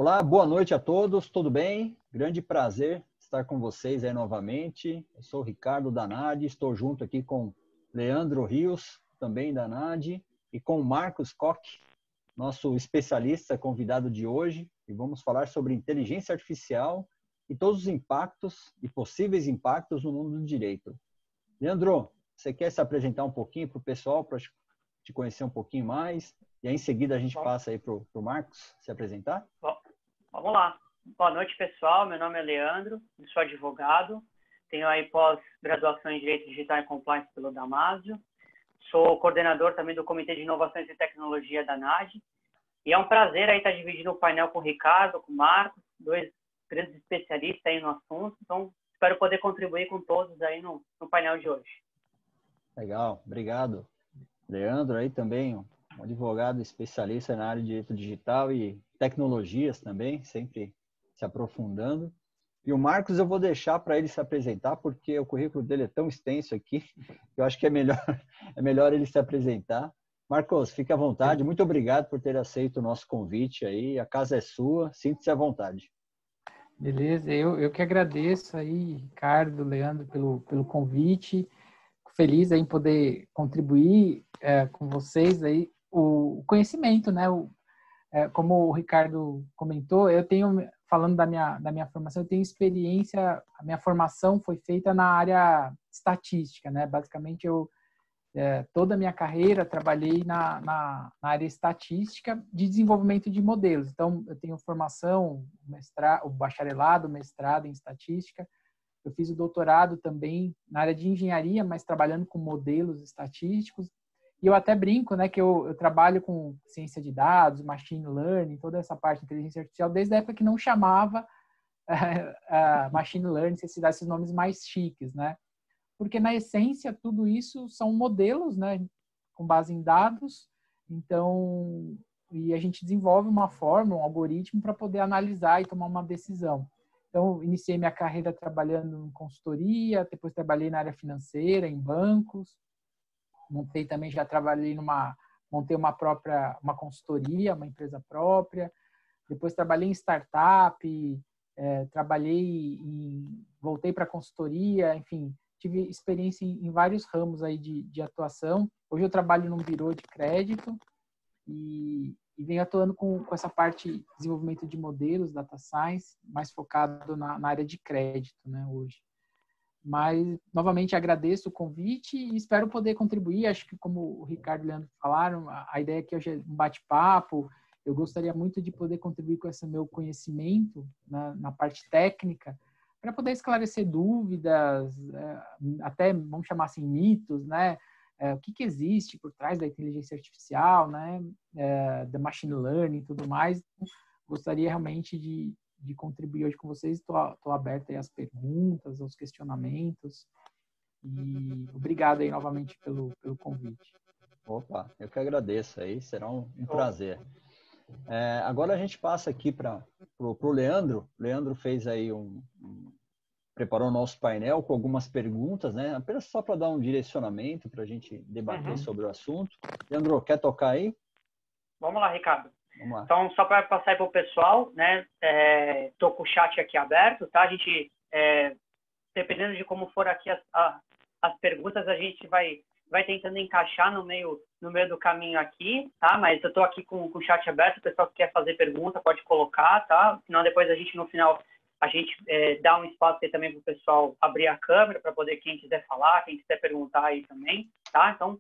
Olá, boa noite a todos, tudo bem? Grande prazer estar com vocês aí novamente. Eu sou o Ricardo da NAD, estou junto aqui com Leandro Rios, também da NAD, e com o Marcos Koch, nosso especialista convidado de hoje, e vamos falar sobre inteligência artificial e todos os impactos e possíveis impactos no mundo do direito. Leandro, você quer se apresentar um pouquinho para o pessoal, para te conhecer um pouquinho mais? E aí, em seguida, a gente passa aí para o Marcos se apresentar? Bom, vamos lá. Boa noite, pessoal. Meu nome é Leandro, eu sou advogado, tenho aí pós-graduação em Direito Digital e Compliance pelo Damásio, sou coordenador também do Comitê de Inovações e Tecnologia da NAD, e é um prazer aí estar dividindo o painel com o Ricardo, com o Marcos, dois grandes especialistas aí no assunto, então espero poder contribuir com todos aí no painel de hoje. Legal, obrigado. Leandro aí também, um advogado especialista na área de direito digital e tecnologias também, sempre se aprofundando. E o Marcos eu vou deixar para ele se apresentar, porque o currículo dele é tão extenso aqui, que eu acho que é melhor ele se apresentar. Marcos, fique à vontade. Muito obrigado por ter aceito o nosso convite aí. A casa é sua, sinta-se à vontade. Beleza, eu que agradeço aí, Ricardo, Leandro, pelo convite. Feliz aí em poder contribuir com vocês aí o conhecimento, né? Como o Ricardo comentou, eu tenho, falando da minha formação, eu tenho experiência, a minha formação foi feita na área estatística, né? Basicamente, toda a minha carreira trabalhei na área estatística de desenvolvimento de modelos. Então, eu tenho formação, o bacharelado, mestrado em estatística. Eu fiz o doutorado também na área de engenharia, mas trabalhando com modelos estatísticos. E eu até brinco, né, que eu trabalho com ciência de dados, machine learning, toda essa parte de inteligência artificial, desde a época que não chamava machine learning, se dá esses nomes mais chiques, né? Porque, na essência, tudo isso são modelos, né, com base em dados. Então, e a gente desenvolve uma forma, um algoritmo para poder analisar e tomar uma decisão. Então, iniciei minha carreira trabalhando em consultoria, depois trabalhei na área financeira, em bancos. Já trabalhei montei uma consultoria, uma empresa própria. Depois trabalhei em startup, voltei para consultoria, enfim, tive experiência em vários ramos aí de atuação. Hoje eu trabalho num birô de crédito e venho atuando com essa parte de desenvolvimento de modelos, data science, mais focado na área de crédito, né, hoje. Mas, novamente, agradeço o convite e espero poder contribuir. Acho que, como o Ricardo e o Leandro falaram, a ideia aqui hoje é um bate-papo. Eu gostaria muito de poder contribuir com esse meu conhecimento na parte técnica, para poder esclarecer dúvidas, até, vamos chamar assim, mitos, né? O que existe por trás da inteligência artificial, né? Da machine learning e tudo mais. Gostaria realmente de contribuir hoje com vocês. Estou aberto aí às perguntas, aos questionamentos. E obrigado aí novamente pelo convite. Opa, eu que agradeço aí, será um prazer. Agora a gente passa aqui para o Leandro. O Leandro fez aí preparou o nosso painel com algumas perguntas, né? Apenas só para dar um direcionamento para a gente debater sobre o assunto. Leandro, quer tocar aí? Vamos lá, Ricardo. Vamos lá. Então, só para passar aí para o pessoal, né? Estou com o chat aqui aberto, tá? A gente, dependendo de como for aqui as perguntas, a gente vai tentando encaixar no meio do caminho aqui, tá? Mas eu estou aqui com o chat aberto, o pessoal que quer fazer pergunta pode colocar, tá? Senão depois no final, a gente dá um espaço aí também para o pessoal abrir a câmera para poder, quem quiser falar, quem quiser perguntar aí também, tá? Então,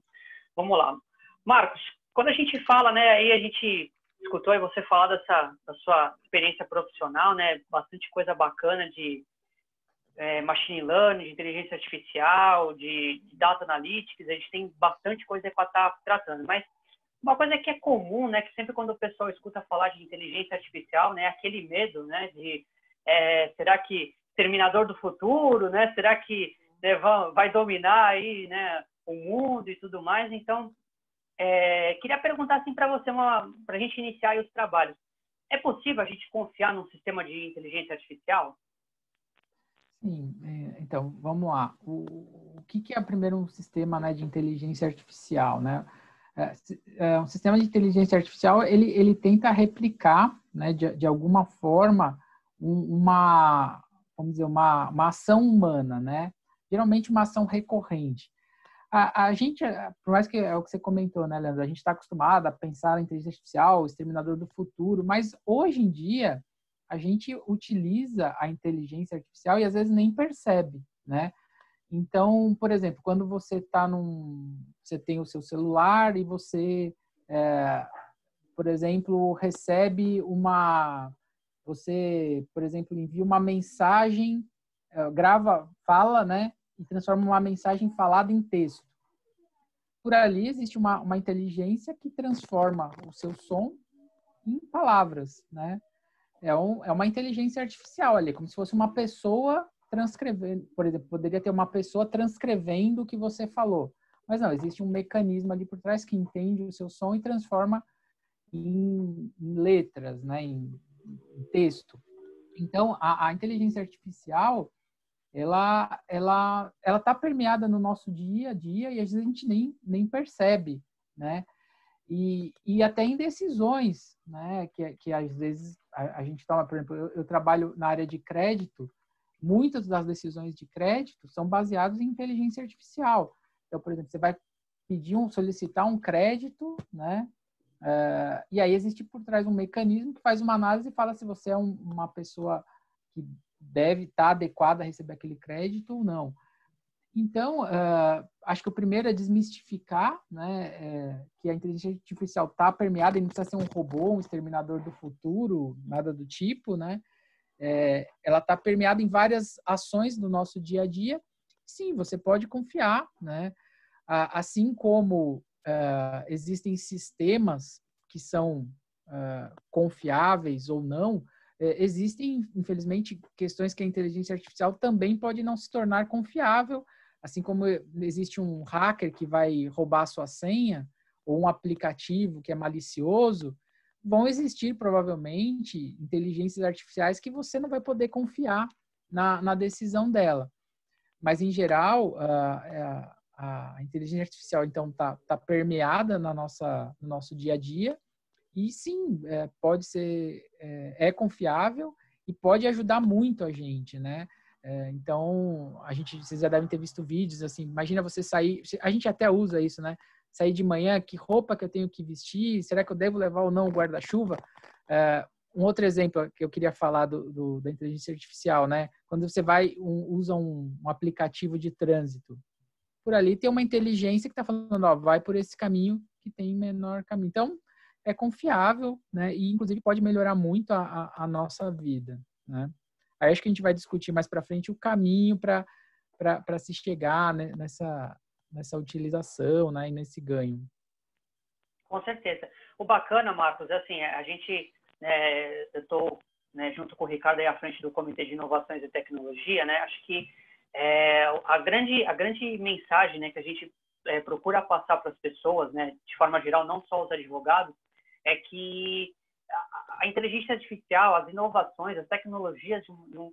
vamos lá. Marcos, quando a gente fala, né, aí a gente escutou aí você falar da sua experiência profissional, né, bastante coisa bacana de machine learning, de inteligência artificial, de data analytics, a gente tem bastante coisa para estar tratando, mas uma coisa que é comum, né, que sempre quando o pessoal escuta falar de inteligência artificial, né, aquele medo, né, de será que Terminador do Futuro, né, será que vai dominar aí, né, o mundo e tudo mais. Então, queria perguntar assim para você, para a gente iniciar aí os trabalhos. É possível a gente confiar num sistema de inteligência artificial? Sim, então, vamos lá. O que é primeiro um sistema, né, de inteligência artificial, né? Um sistema de inteligência artificial, ele tenta replicar né, de alguma forma, vamos dizer, uma ação humana, né? Geralmente uma ação recorrente. A gente, por mais que é o que você comentou, né, Leandro? A gente está acostumado a pensar na inteligência artificial, o exterminador do futuro, mas hoje em dia a gente utiliza a inteligência artificial e às vezes nem percebe, né? Então, por exemplo, quando você você tem o seu celular e você, por exemplo, você, por exemplo, envia uma mensagem, fala, né? E transforma uma mensagem falada em texto. Por ali existe uma inteligência que transforma o seu som em palavras, né? É uma inteligência artificial ali, como se fosse uma pessoa transcrevendo. Por exemplo, poderia ter uma pessoa transcrevendo o que você falou. Mas não, existe um mecanismo ali por trás que entende o seu som e transforma em letras, né? Em texto. Então, a inteligência artificial, ela está permeada no nosso dia a dia e às vezes a gente nem percebe, né? E até em decisões, né? Que às vezes a gente toma, por exemplo, eu trabalho na área de crédito, muitas das decisões de crédito são baseadas em inteligência artificial. Então, por exemplo, você vai solicitar um crédito, né? E aí existe por trás um mecanismo que faz uma análise e fala se você é uma pessoa que deve estar adequada a receber aquele crédito ou não. Então, acho que o primeiro é desmistificar, né, que a inteligência artificial está permeada, e não precisa ser um robô, um exterminador do futuro, nada do tipo, né? Ela está permeada em várias ações do nosso dia a dia. Sim, você pode confiar, né? Assim como existem sistemas que são confiáveis ou não, existem, infelizmente, questões que a inteligência artificial também pode não se tornar confiável, assim como existe um hacker que vai roubar a sua senha, ou um aplicativo que é malicioso, vão existir, provavelmente, inteligências artificiais que você não vai poder confiar na decisão dela. Mas, em geral, a inteligência artificial, então, tá permeada no nosso dia a dia e, sim, pode ser, confiável e pode ajudar muito a gente, né? Então, vocês já devem ter visto vídeos, assim, imagina você sair, a gente até usa isso, né? Sair de manhã, que roupa que eu tenho que vestir? Será que eu devo levar ou não o guarda-chuva? Um outro exemplo que eu queria falar da inteligência artificial, né? Quando você usa um aplicativo de trânsito, por ali tem uma inteligência que está falando, ó, vai por esse caminho que tem menor caminho. Então, é confiável, né? E, inclusive, pode melhorar muito a nossa vida, né? Aí acho que a gente vai discutir mais para frente o caminho para se chegar, né, nessa utilização, né, e nesse ganho. Com certeza. O bacana, Marcos, é assim, a gente, eu estou, né, junto com o Ricardo aí à frente do Comitê de Inovações e Tecnologia, né? Acho que a grande mensagem, né, que a gente procura passar para as pessoas, né, de forma geral, não só os advogados, é que a inteligência artificial, as inovações, as tecnologias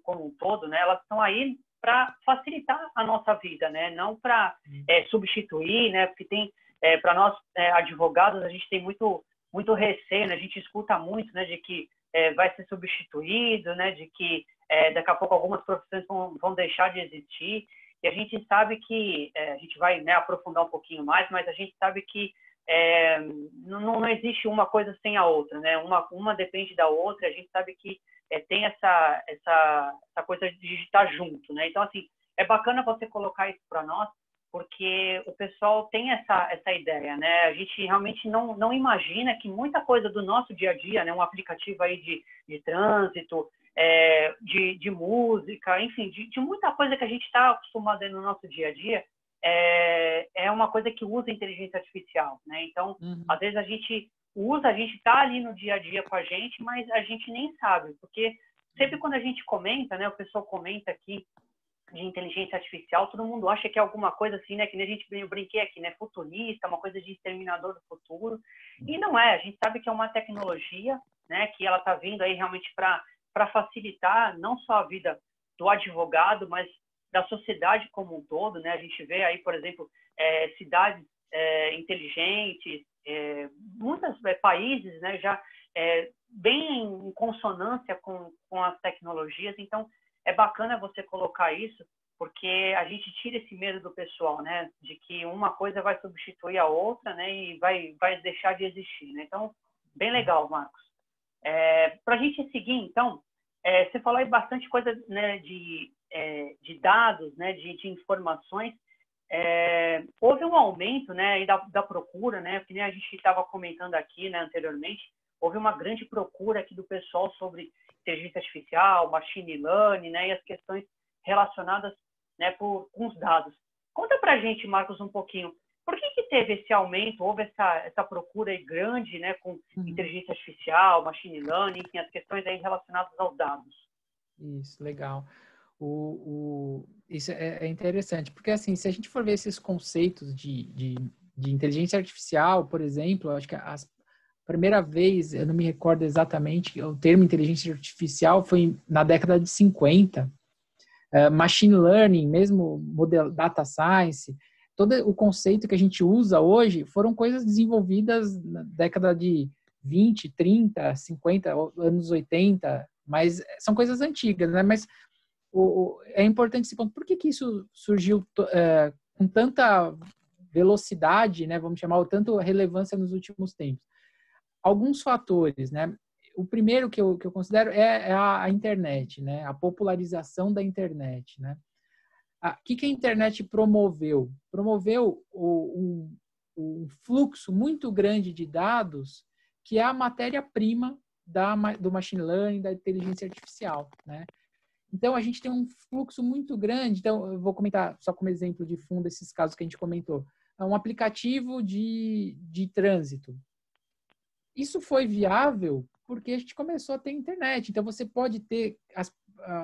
como um todo, né, elas estão aí para facilitar a nossa vida, né, não para substituir, né, porque tem, para nós advogados, a gente tem muito receio, né, a gente escuta muito, né, de que vai ser substituído, né, de que daqui a pouco algumas profissões vão deixar de existir, e a gente sabe que, a gente vai, né, aprofundar um pouquinho mais, mas a gente sabe que não existe uma coisa sem a outra, né? Uma depende da outra. A gente sabe que tem essa coisa de estar junto, né? Então, assim, é bacana você colocar isso para nós, porque o pessoal tem essa ideia, né? A gente realmente não imagina que muita coisa do nosso dia a dia, né? Um aplicativo aí de trânsito, de música, enfim, de muita coisa que a gente está acostumado no nosso dia a dia, é uma coisa que usa inteligência artificial, né? Então, às vezes a gente está ali no dia a dia com a gente, mas a gente nem sabe, porque sempre quando a gente comenta, né, o pessoal comenta aqui de inteligência artificial, todo mundo acha que é alguma coisa assim, né, que nem eu brinquei aqui, né, futurista, uma coisa de exterminador do futuro, e não é. A gente sabe que é uma tecnologia, né, que ela está vindo aí realmente para facilitar não só a vida do advogado, mas da sociedade como um todo, né? A gente vê aí, por exemplo, cidades inteligentes, muitos países, né, bem em consonância com as tecnologias. Então, é bacana você colocar isso, porque a gente tira esse medo do pessoal, né? De que uma coisa vai substituir a outra, né? E vai deixar de existir, né? Então, bem legal, Marcos. Para a gente seguir, então, você falou aí bastante coisa, né, de dados, né? De informações. Houve um aumento, né, da procura, né? Que nem a gente estava comentando aqui, né, anteriormente. Houve uma grande procura aqui do pessoal sobre inteligência artificial, machine learning, né? E as questões relacionadas, né, com os dados. Conta para a gente, Marcos, um pouquinho. Por que teve esse aumento, houve essa procura aí grande, né, com inteligência artificial, machine learning, enfim, as questões aí relacionadas aos dados? Isso, legal. Isso é interessante, porque assim, se a gente for ver esses conceitos de inteligência artificial, por exemplo, eu acho que a primeira vez, eu não me recordo exatamente, o termo inteligência artificial foi na década de 50. Machine learning, mesmo modelo data science, todo o conceito que a gente usa hoje foram coisas desenvolvidas na década de 20, 30, 50, anos 80, mas são coisas antigas, né? Mas é importante esse ponto. Por que isso surgiu com tanta velocidade, né? Vamos chamar, ou tanta relevância nos últimos tempos? Alguns fatores, né? O primeiro que eu considero é a internet, né? A popularização da internet, né? O que a internet promoveu? Promoveu um fluxo muito grande de dados, que é a matéria-prima do machine learning, da inteligência artificial, né? Então, a gente tem um fluxo muito grande. Então, eu vou comentar só como exemplo de fundo esses casos que a gente comentou. É um aplicativo de trânsito. Isso foi viável porque a gente começou a ter internet. Então, você pode ter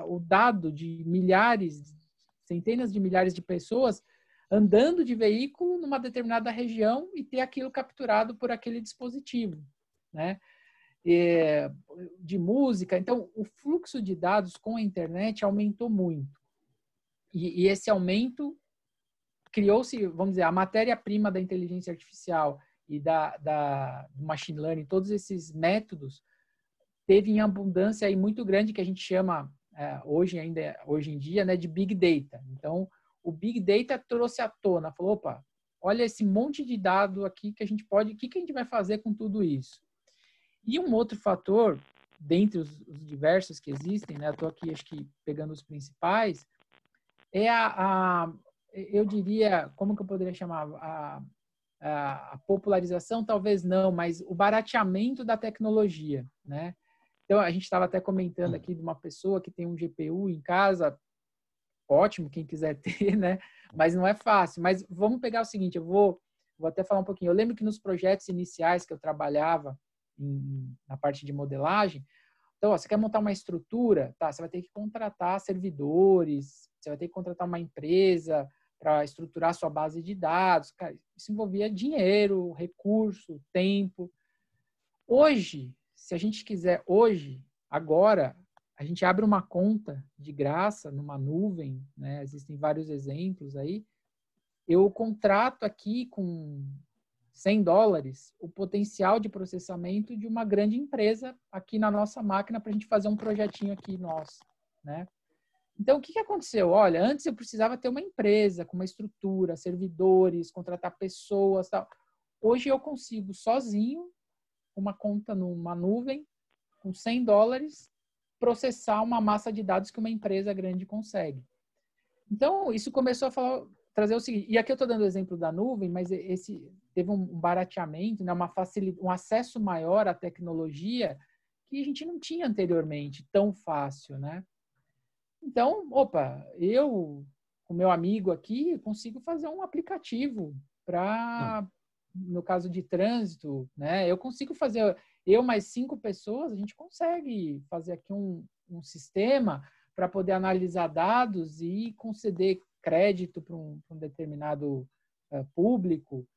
o dado de milhares, centenas de milhares de pessoas andando de veículo numa determinada região e ter aquilo capturado por aquele dispositivo, né? De música. Então, o fluxo de dados com a internet aumentou muito. E esse aumento criou-se, vamos dizer, a matéria-prima da inteligência artificial e do machine learning, todos esses métodos, teve em abundância aí muito grande, que a gente chama, hoje em dia, né, de Big Data. Então, o Big Data trouxe à tona, falou, opa, olha esse monte de dado aqui que a gente pode, o que a gente vai fazer com tudo isso? E um outro fator, dentre os diversos que existem, né, eu estou aqui, acho que, pegando os principais, é eu diria, como que eu poderia chamar? A popularização, talvez não, mas o barateamento da tecnologia, né? Então, a gente estava até comentando aqui de uma pessoa que tem um GPU em casa, ótimo, quem quiser ter, né? Mas não é fácil. Mas vamos pegar o seguinte, eu vou até falar um pouquinho. Eu lembro que nos projetos iniciais que eu trabalhava na parte de modelagem, então, você quer montar uma estrutura, tá? Você vai ter que contratar servidores, você vai ter que contratar uma empresa para estruturar a sua base de dados. Cara, isso envolvia dinheiro, recurso, tempo. Hoje, se a gente quiser, agora, a gente abre uma conta de graça numa nuvem, né? Existem vários exemplos aí. Eu contrato aqui com $100 o potencial de processamento de uma grande empresa aqui na nossa máquina para a gente fazer um projetinho aqui nosso, né? Então, o que aconteceu? Olha, antes eu precisava ter uma empresa com uma estrutura, servidores, contratar pessoas, tal. Hoje eu consigo sozinho, uma conta numa nuvem, com $100, processar uma massa de dados que uma empresa grande consegue. Então, isso começou a trazer o seguinte, e aqui eu estou dando o exemplo da nuvem, mas esse teve um barateamento, né, um acesso maior à tecnologia que a gente não tinha anteriormente, tão fácil, né? Então, eu, com meu amigo aqui, consigo fazer um aplicativo para, no caso de trânsito, né? Eu consigo fazer, eu mais 5 pessoas, a gente consegue fazer aqui um sistema para poder analisar dados e conceder crédito para um determinado público.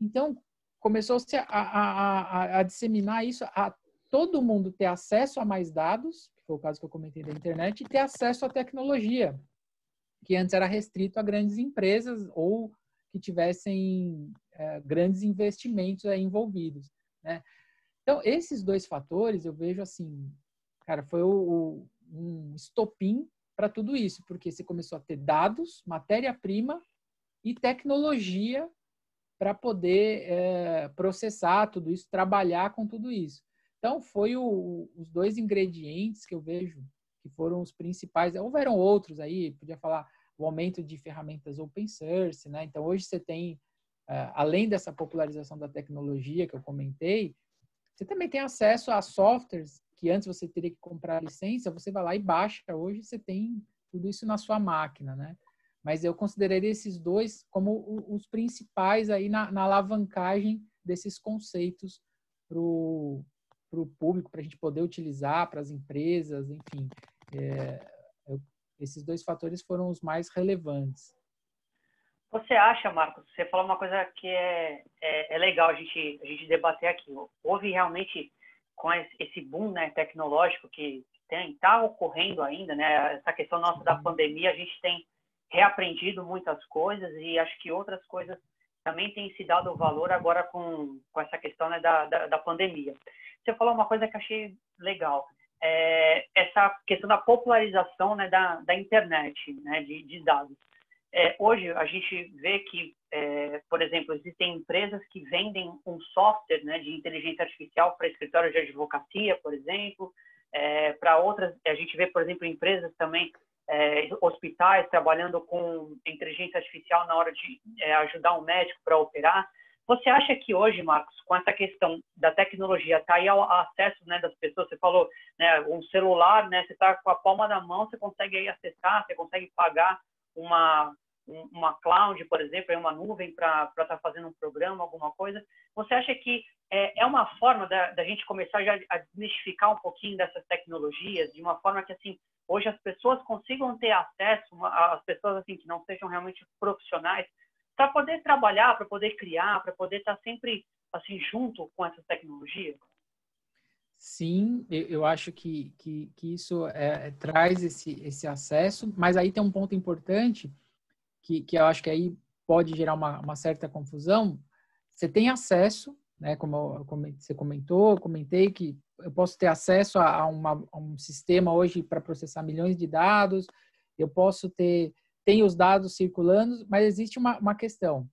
Então, começou-se a disseminar isso, a todo mundo ter acesso a mais dados, que foi o caso que eu comentei da internet, e ter acesso à tecnologia, que antes era restrito a grandes empresas ou que tivessem grandes investimentos envolvidos, né? Então, esses dois fatores eu vejo assim, cara, foi um estopim para tudo isso, porque você começou a ter dados, matéria-prima e tecnologia para poder processar tudo isso, trabalhar com tudo isso. Então, foi os dois ingredientes que eu vejo que foram os principais. Houveram outros aí, podia falar o aumento de ferramentas open source, né? Então, hoje você tem, além dessa popularização da tecnologia que eu comentei, você também tem acesso a softwares que antes você teria que comprar licença, você vai lá e baixa. Hoje você tem tudo isso na sua máquina, né? Mas eu consideraria esses dois como os principais aí na alavancagem desses conceitos para o público, para a gente poder utilizar, para as empresas, enfim. Esses dois fatores foram os mais relevantes. Você acha, Marcos, você falou uma coisa que é legal a gente debater aqui. Houve realmente, com esse boom, né, tecnológico que está ocorrendo ainda, né, essa questão nossa da pandemia, a gente tem reaprendido muitas coisas e acho que outras coisas também têm se dado valor agora com essa questão, né, da pandemia. Você falou uma coisa que eu achei legal, essa questão da popularização, né, da internet, né, de dados. Hoje a gente vê que, por exemplo, existem empresas que vendem um software, né, de inteligência artificial para escritórios de advocacia, por exemplo, para outras, a gente vê, por exemplo, empresas também, hospitais trabalhando com inteligência artificial na hora de ajudar um médico para operar. Você acha que hoje, Marcos, com essa questão da tecnologia, está aí ao acesso, né, das pessoas, você falou, né, um celular, né, você está com a palma da mão, você consegue aí acessar, você consegue pagar uma cloud, por exemplo, uma nuvem para estar fazendo um programa, alguma coisa. Você acha que é uma forma da gente começar já a desmistificar um pouquinho dessas tecnologias, de uma forma que, assim, hoje as pessoas consigam ter acesso, as pessoas assim que não sejam realmente profissionais, para poder trabalhar, para poder criar, para poder estar sempre assim junto com essas tecnologias? Sim, eu acho que isso traz esse acesso, mas aí tem um ponto importante que eu acho que aí pode gerar uma certa confusão. Você tem acesso, né, como você comentou, eu comentei que eu posso ter acesso a um sistema hoje para processar milhões de dados, eu posso tem os dados circulando, mas existe uma questão,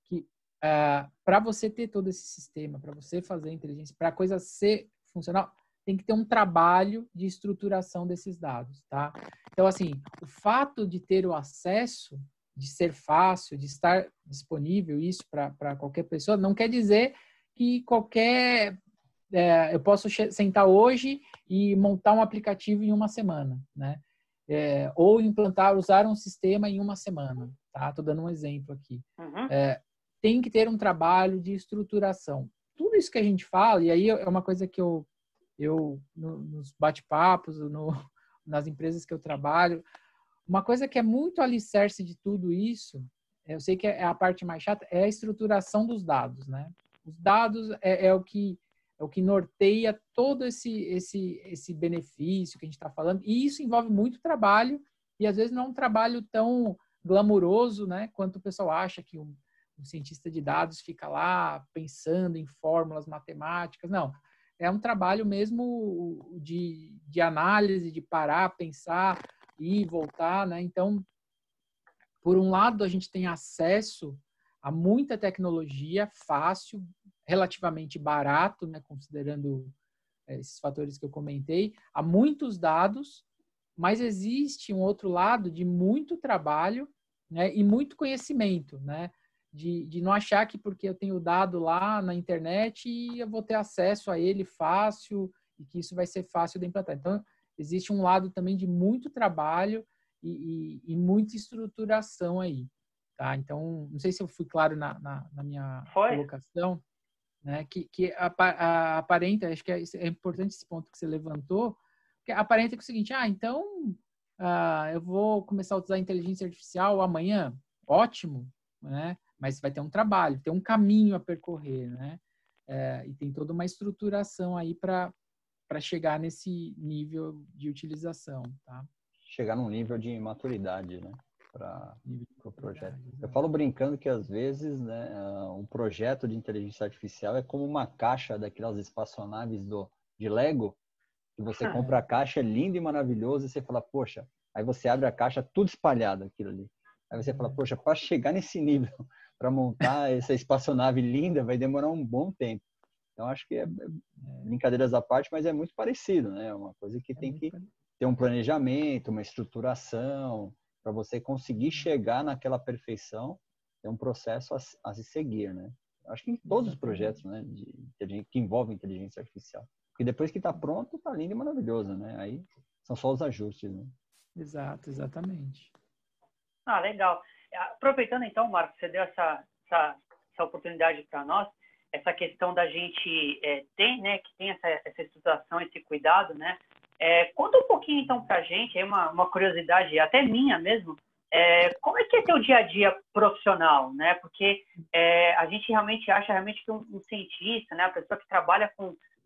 que para você ter todo esse sistema, para você fazer inteligência, para a coisa ser funcional, tem que ter um trabalho de estruturação desses dados, tá? Então, assim, o fato de ter o acesso, de ser fácil, de estar disponível isso para qualquer pessoa, não quer dizer que eu posso sentar hoje e montar um aplicativo em uma semana, né? Ou usar um sistema em uma semana, tá? Estou dando um exemplo aqui. Uhum. Tem que ter um trabalho de estruturação. Tudo isso que a gente fala, e aí é uma coisa que eu nos bate-papos, nas empresas que eu trabalho, uma coisa que é muito alicerce de tudo isso, eu sei que é a parte mais chata, é a estruturação dos dados, né? Os dados é o que norteia todo esse benefício que a gente está falando, e isso envolve muito trabalho, e às vezes não é um trabalho tão glamuroso, né, quanto o pessoal acha que um cientista de dados fica lá pensando em fórmulas matemáticas. Não, é um trabalho mesmo de análise, de parar, pensar e voltar, né? Então, por um lado, a gente tem acesso a muita tecnologia fácil, relativamente barato, né, considerando esses fatores que eu comentei, há muitos dados, mas existe um outro lado de muito trabalho, né, e muito conhecimento, né, de não achar que porque eu tenho dado lá na internet eu vou ter acesso a ele fácil e que isso vai ser fácil de implantar. Então, existe um lado também de muito trabalho e muita estruturação aí, tá? Então, não sei se eu fui claro na minha colocação, né? Que aparenta, acho que é importante esse ponto que você levantou, que aparenta que é o seguinte, então eu vou começar a usar a inteligência artificial amanhã, ótimo, né? Mas vai ter um trabalho, tem um caminho a percorrer, né? E tem toda uma estruturação aí para chegar nesse nível de utilização, tá? Chegar num nível de maturidade, né? para o projeto. Eu falo brincando que às vezes, né, um projeto de inteligência artificial é como uma caixa daquelas espaçonaves de Lego, que você compra a caixa, é lindo e maravilhoso, e você fala, poxa, aí você abre a caixa, tudo espalhado aquilo ali. Aí você fala, poxa, para chegar nesse nível, para montar essa espaçonave linda, vai demorar um bom tempo. Então, acho que brincadeiras à parte, mas é muito parecido, né? É uma coisa que tem que ter um planejamento, uma estruturação, para você conseguir chegar naquela perfeição, é um processo a se seguir, né? Acho que em todos os projetos, né, que envolvem inteligência artificial. Porque depois que está pronto, está lindo e maravilhoso, né? Aí são só os ajustes, né? Exato, exatamente. Ah, legal. Aproveitando então, Marcos, você deu essa oportunidade para nós, essa questão da gente ter, né, que tem essa estruturação, esse cuidado, né? Conta um pouquinho então para a gente, aí uma curiosidade, até minha mesmo, como é que é teu dia a dia profissional, né? Porque a gente realmente acha realmente que um cientista, né, a pessoa que trabalha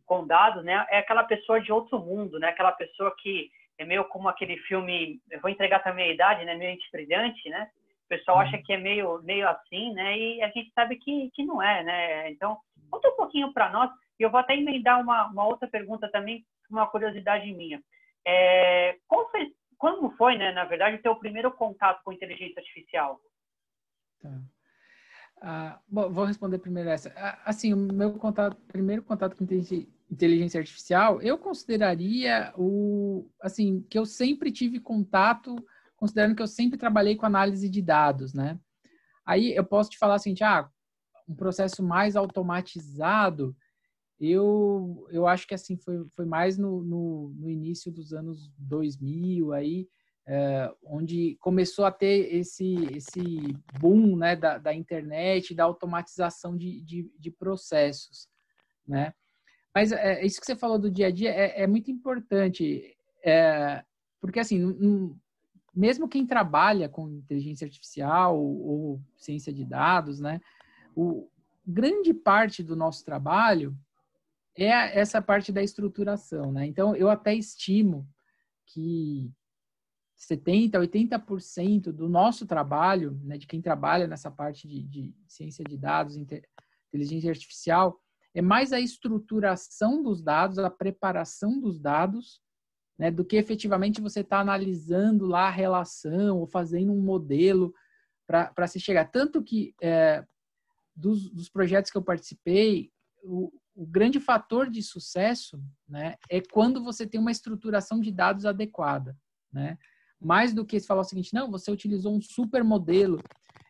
com dados, né, é aquela pessoa de outro mundo, né? Aquela pessoa que é meio como aquele filme, eu vou entregar também a idade, né? Meio Brilhante, né? O pessoal acha que é meio assim, né? E a gente sabe que não é, né? Então, conta um pouquinho para nós, e eu vou até emendar uma outra pergunta também, uma curiosidade minha. Como foi, né, na verdade, o teu primeiro contato com inteligência artificial? Tá. Bom, vou responder primeiro essa. Assim, o meu primeiro contato com inteligência artificial, eu consideraria assim, que eu sempre tive contato, considerando que eu sempre trabalhei com análise de dados, né? Aí eu posso te falar assim, um processo mais automatizado, eu acho que assim foi mais no início dos anos 2000 aí, onde começou a ter esse boom, né, da internet, da automatização de processos, né? Mas isso que você falou do dia a dia é muito importante, porque assim, mesmo quem trabalha com inteligência artificial ou ciência de dados, né, grande parte do nosso trabalho é essa parte da estruturação, né? Então, eu até estimo que 70%, 80% do nosso trabalho, né, de quem trabalha nessa parte de ciência de dados, inteligência artificial, é mais a estruturação dos dados, a preparação dos dados, né, do que efetivamente você está analisando lá a relação ou fazendo um modelo para se chegar. Tanto que dos projetos que eu participei, o grande fator de sucesso, né, é quando você tem uma estruturação de dados adequada, né? Mais do que falar o seguinte, não, você utilizou um super modelo.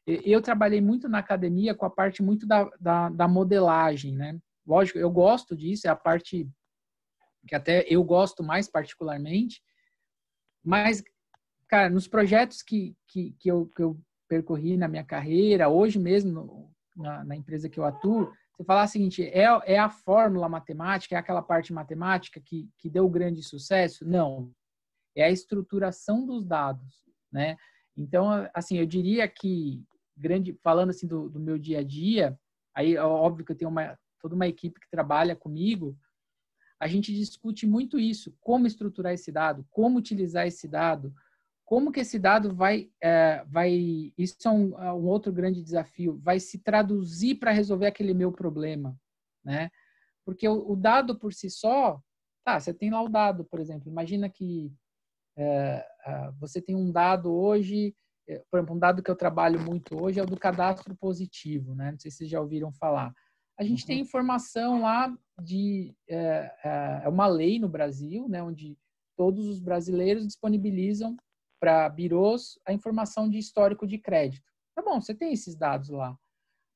Eu trabalhei muito na academia com a parte muito da modelagem, né? Lógico, eu gosto disso, é a parte que até eu gosto mais particularmente, mas, cara, nos projetos que eu percorri na minha carreira, hoje mesmo na empresa que eu atuo, você falar o seguinte, é a fórmula matemática, é aquela parte matemática que deu grande sucesso? Não. É a estruturação dos dados, né? Então, assim, eu diria que, falando assim do meu dia a dia, aí é óbvio que eu tenho toda uma equipe que trabalha comigo, a gente discute muito isso, como estruturar esse dado, como utilizar esse dado, como que esse dado isso é um outro grande desafio, vai se traduzir para resolver aquele meu problema, né? Porque o dado por si só, você tem lá o dado, por exemplo, imagina que você tem um dado hoje, por exemplo, um dado que eu trabalho muito hoje é o do cadastro positivo, né? Não sei se vocês já ouviram falar. A gente tem informação lá é uma lei no Brasil, né, onde todos os brasileiros disponibilizam para birôs a informação de histórico de crédito. Tá bom, você tem esses dados lá.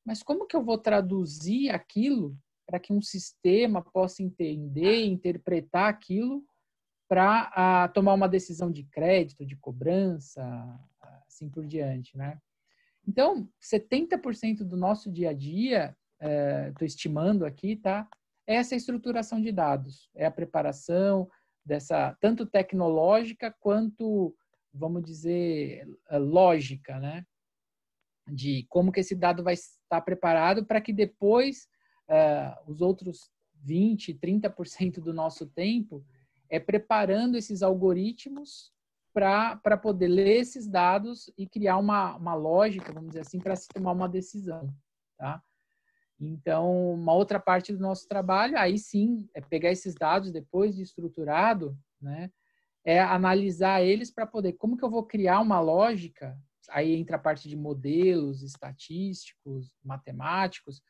Mas como que eu vou traduzir aquilo para que um sistema possa entender, interpretar aquilo para tomar uma decisão de crédito, de cobrança, assim por diante, né? Então, 70% do nosso dia a dia, estou estimando aqui, tá? É essa estruturação de dados, é a preparação dessa, tanto tecnológica quanto, vamos dizer, lógica, né? De como que esse dado vai estar preparado para que depois os outros 20%, 30% do nosso tempo preparando esses algoritmos para poder ler esses dados e criar uma lógica, vamos dizer assim, para se tomar uma decisão, tá? Então, uma outra parte do nosso trabalho, aí sim, é pegar esses dados depois de estruturado, né? É analisar eles para poder, como que eu vou criar uma lógica, aí entra a parte de modelos estatísticos, matemáticos,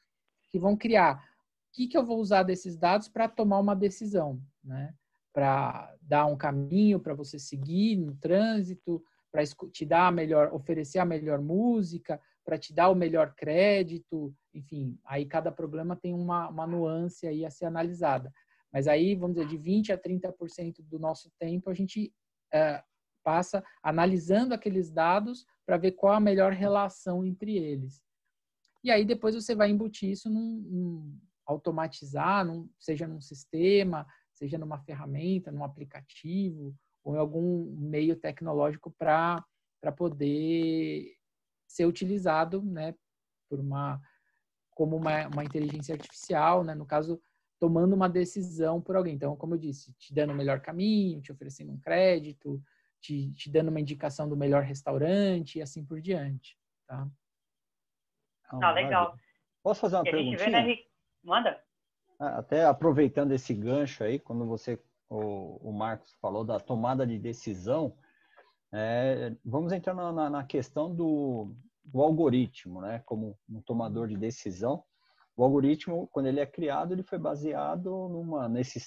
que vão criar o que eu vou usar desses dados para tomar uma decisão, né? Para dar um caminho para você seguir no trânsito, para te dar a melhor, oferecer a melhor música, para te dar o melhor crédito, enfim, aí cada problema tem uma nuance aí a ser analisada. Mas aí, vamos dizer, de 20% a 30% do nosso tempo a gente passa analisando aqueles dados para ver qual a melhor relação entre eles. E aí depois você vai embutir isso automatizar, seja num sistema, seja numa ferramenta, num aplicativo, ou em algum meio tecnológico para poder ser utilizado, né, como uma inteligência artificial, né, no caso, tomando uma decisão por alguém. Então, como eu disse, te dando o melhor caminho, te oferecendo um crédito, te dando uma indicação do melhor restaurante e assim por diante. Tá? Legal. Posso fazer uma perguntinha? A gente vê, né, manda. Até aproveitando esse gancho aí, quando o Marcos falou da tomada de decisão, vamos entrar na questão do algoritmo, né? Como um tomador de decisão. O algoritmo, quando ele é criado, ele foi baseado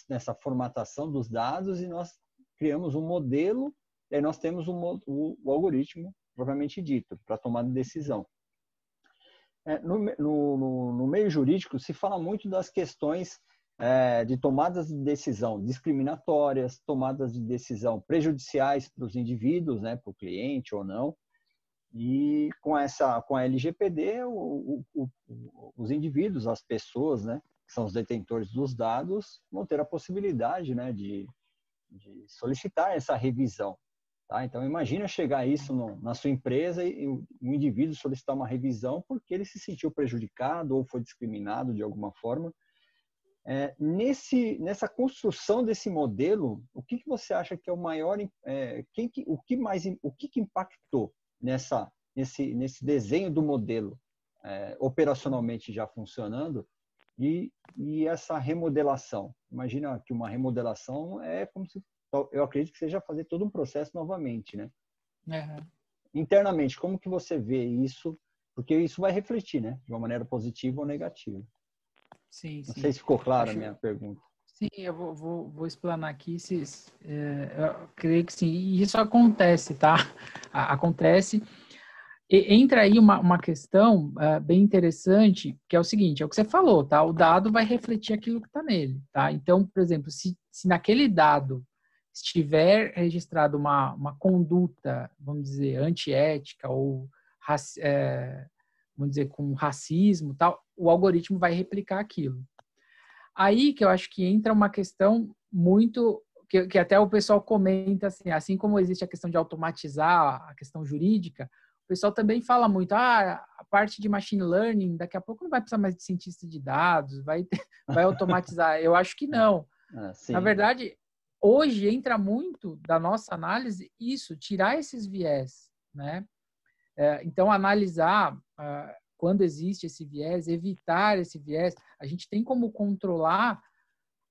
nessa formatação dos dados e nós criamos um modelo e aí nós temos o algoritmo, propriamente dito, para tomada de decisão. No meio jurídico, se fala muito das questões de tomadas de decisão discriminatórias, tomadas de decisão prejudiciais para os indivíduos, né, para o cliente ou não. E com a LGPD, os indivíduos, as pessoas, né, que são os detentores dos dados, vão ter a possibilidade, né, de solicitar essa revisão. Tá? Então, imagina chegar isso na sua empresa e o indivíduo solicitar uma revisão porque ele se sentiu prejudicado ou foi discriminado de alguma forma. Nessa construção desse modelo, o que você acha que é o maior, o que impactou nesse desenho do modelo operacionalmente já funcionando e essa remodelação? Imagina que uma remodelação é como se, eu acredito que seja fazer todo um processo novamente, né? Uhum. Internamente, como que você vê isso? Porque isso vai refletir, né? De uma maneira positiva ou negativa. Sim, Não sei se ficou clara a minha pergunta. Sim, eu vou explanar aqui. Eu creio que sim. E isso acontece, tá? Acontece. E entra aí uma questão bem interessante, que é o seguinte, é o que você falou, tá? O dado vai refletir aquilo que está nele, tá? Então, por exemplo, se naquele dado estiver registrado uma conduta, vamos dizer, antiética ou, vamos dizer, com racismo, tal, o algoritmo vai replicar aquilo. Aí que eu acho que entra uma questão muito que até o pessoal comenta assim como existe a questão de automatizar a questão jurídica, o pessoal também fala muito, a parte de machine learning, daqui a pouco não vai precisar mais de cientista de dados, vai automatizar. Eu acho que não. Na verdade, hoje entra muito da nossa análise isso, tirar esses viés, né? Então, analisar quando existe esse viés, evitar esse viés. A gente tem como controlar,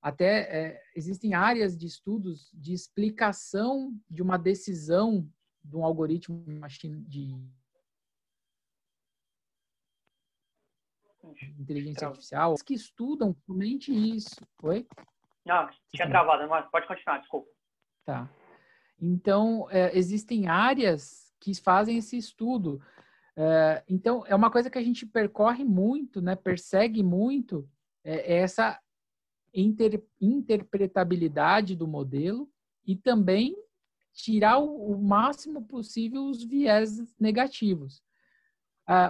até existem áreas de estudos de explicação de uma decisão de um algoritmo de inteligência artificial que estudam somente isso. Oi? Não, tinha travado, mas pode continuar, desculpa. Tá. Então, existem áreas que fazem esse estudo. Então, é uma coisa que a gente percorre muito, né? Persegue muito essa interpretabilidade do modelo e também tirar o máximo possível os viés negativos.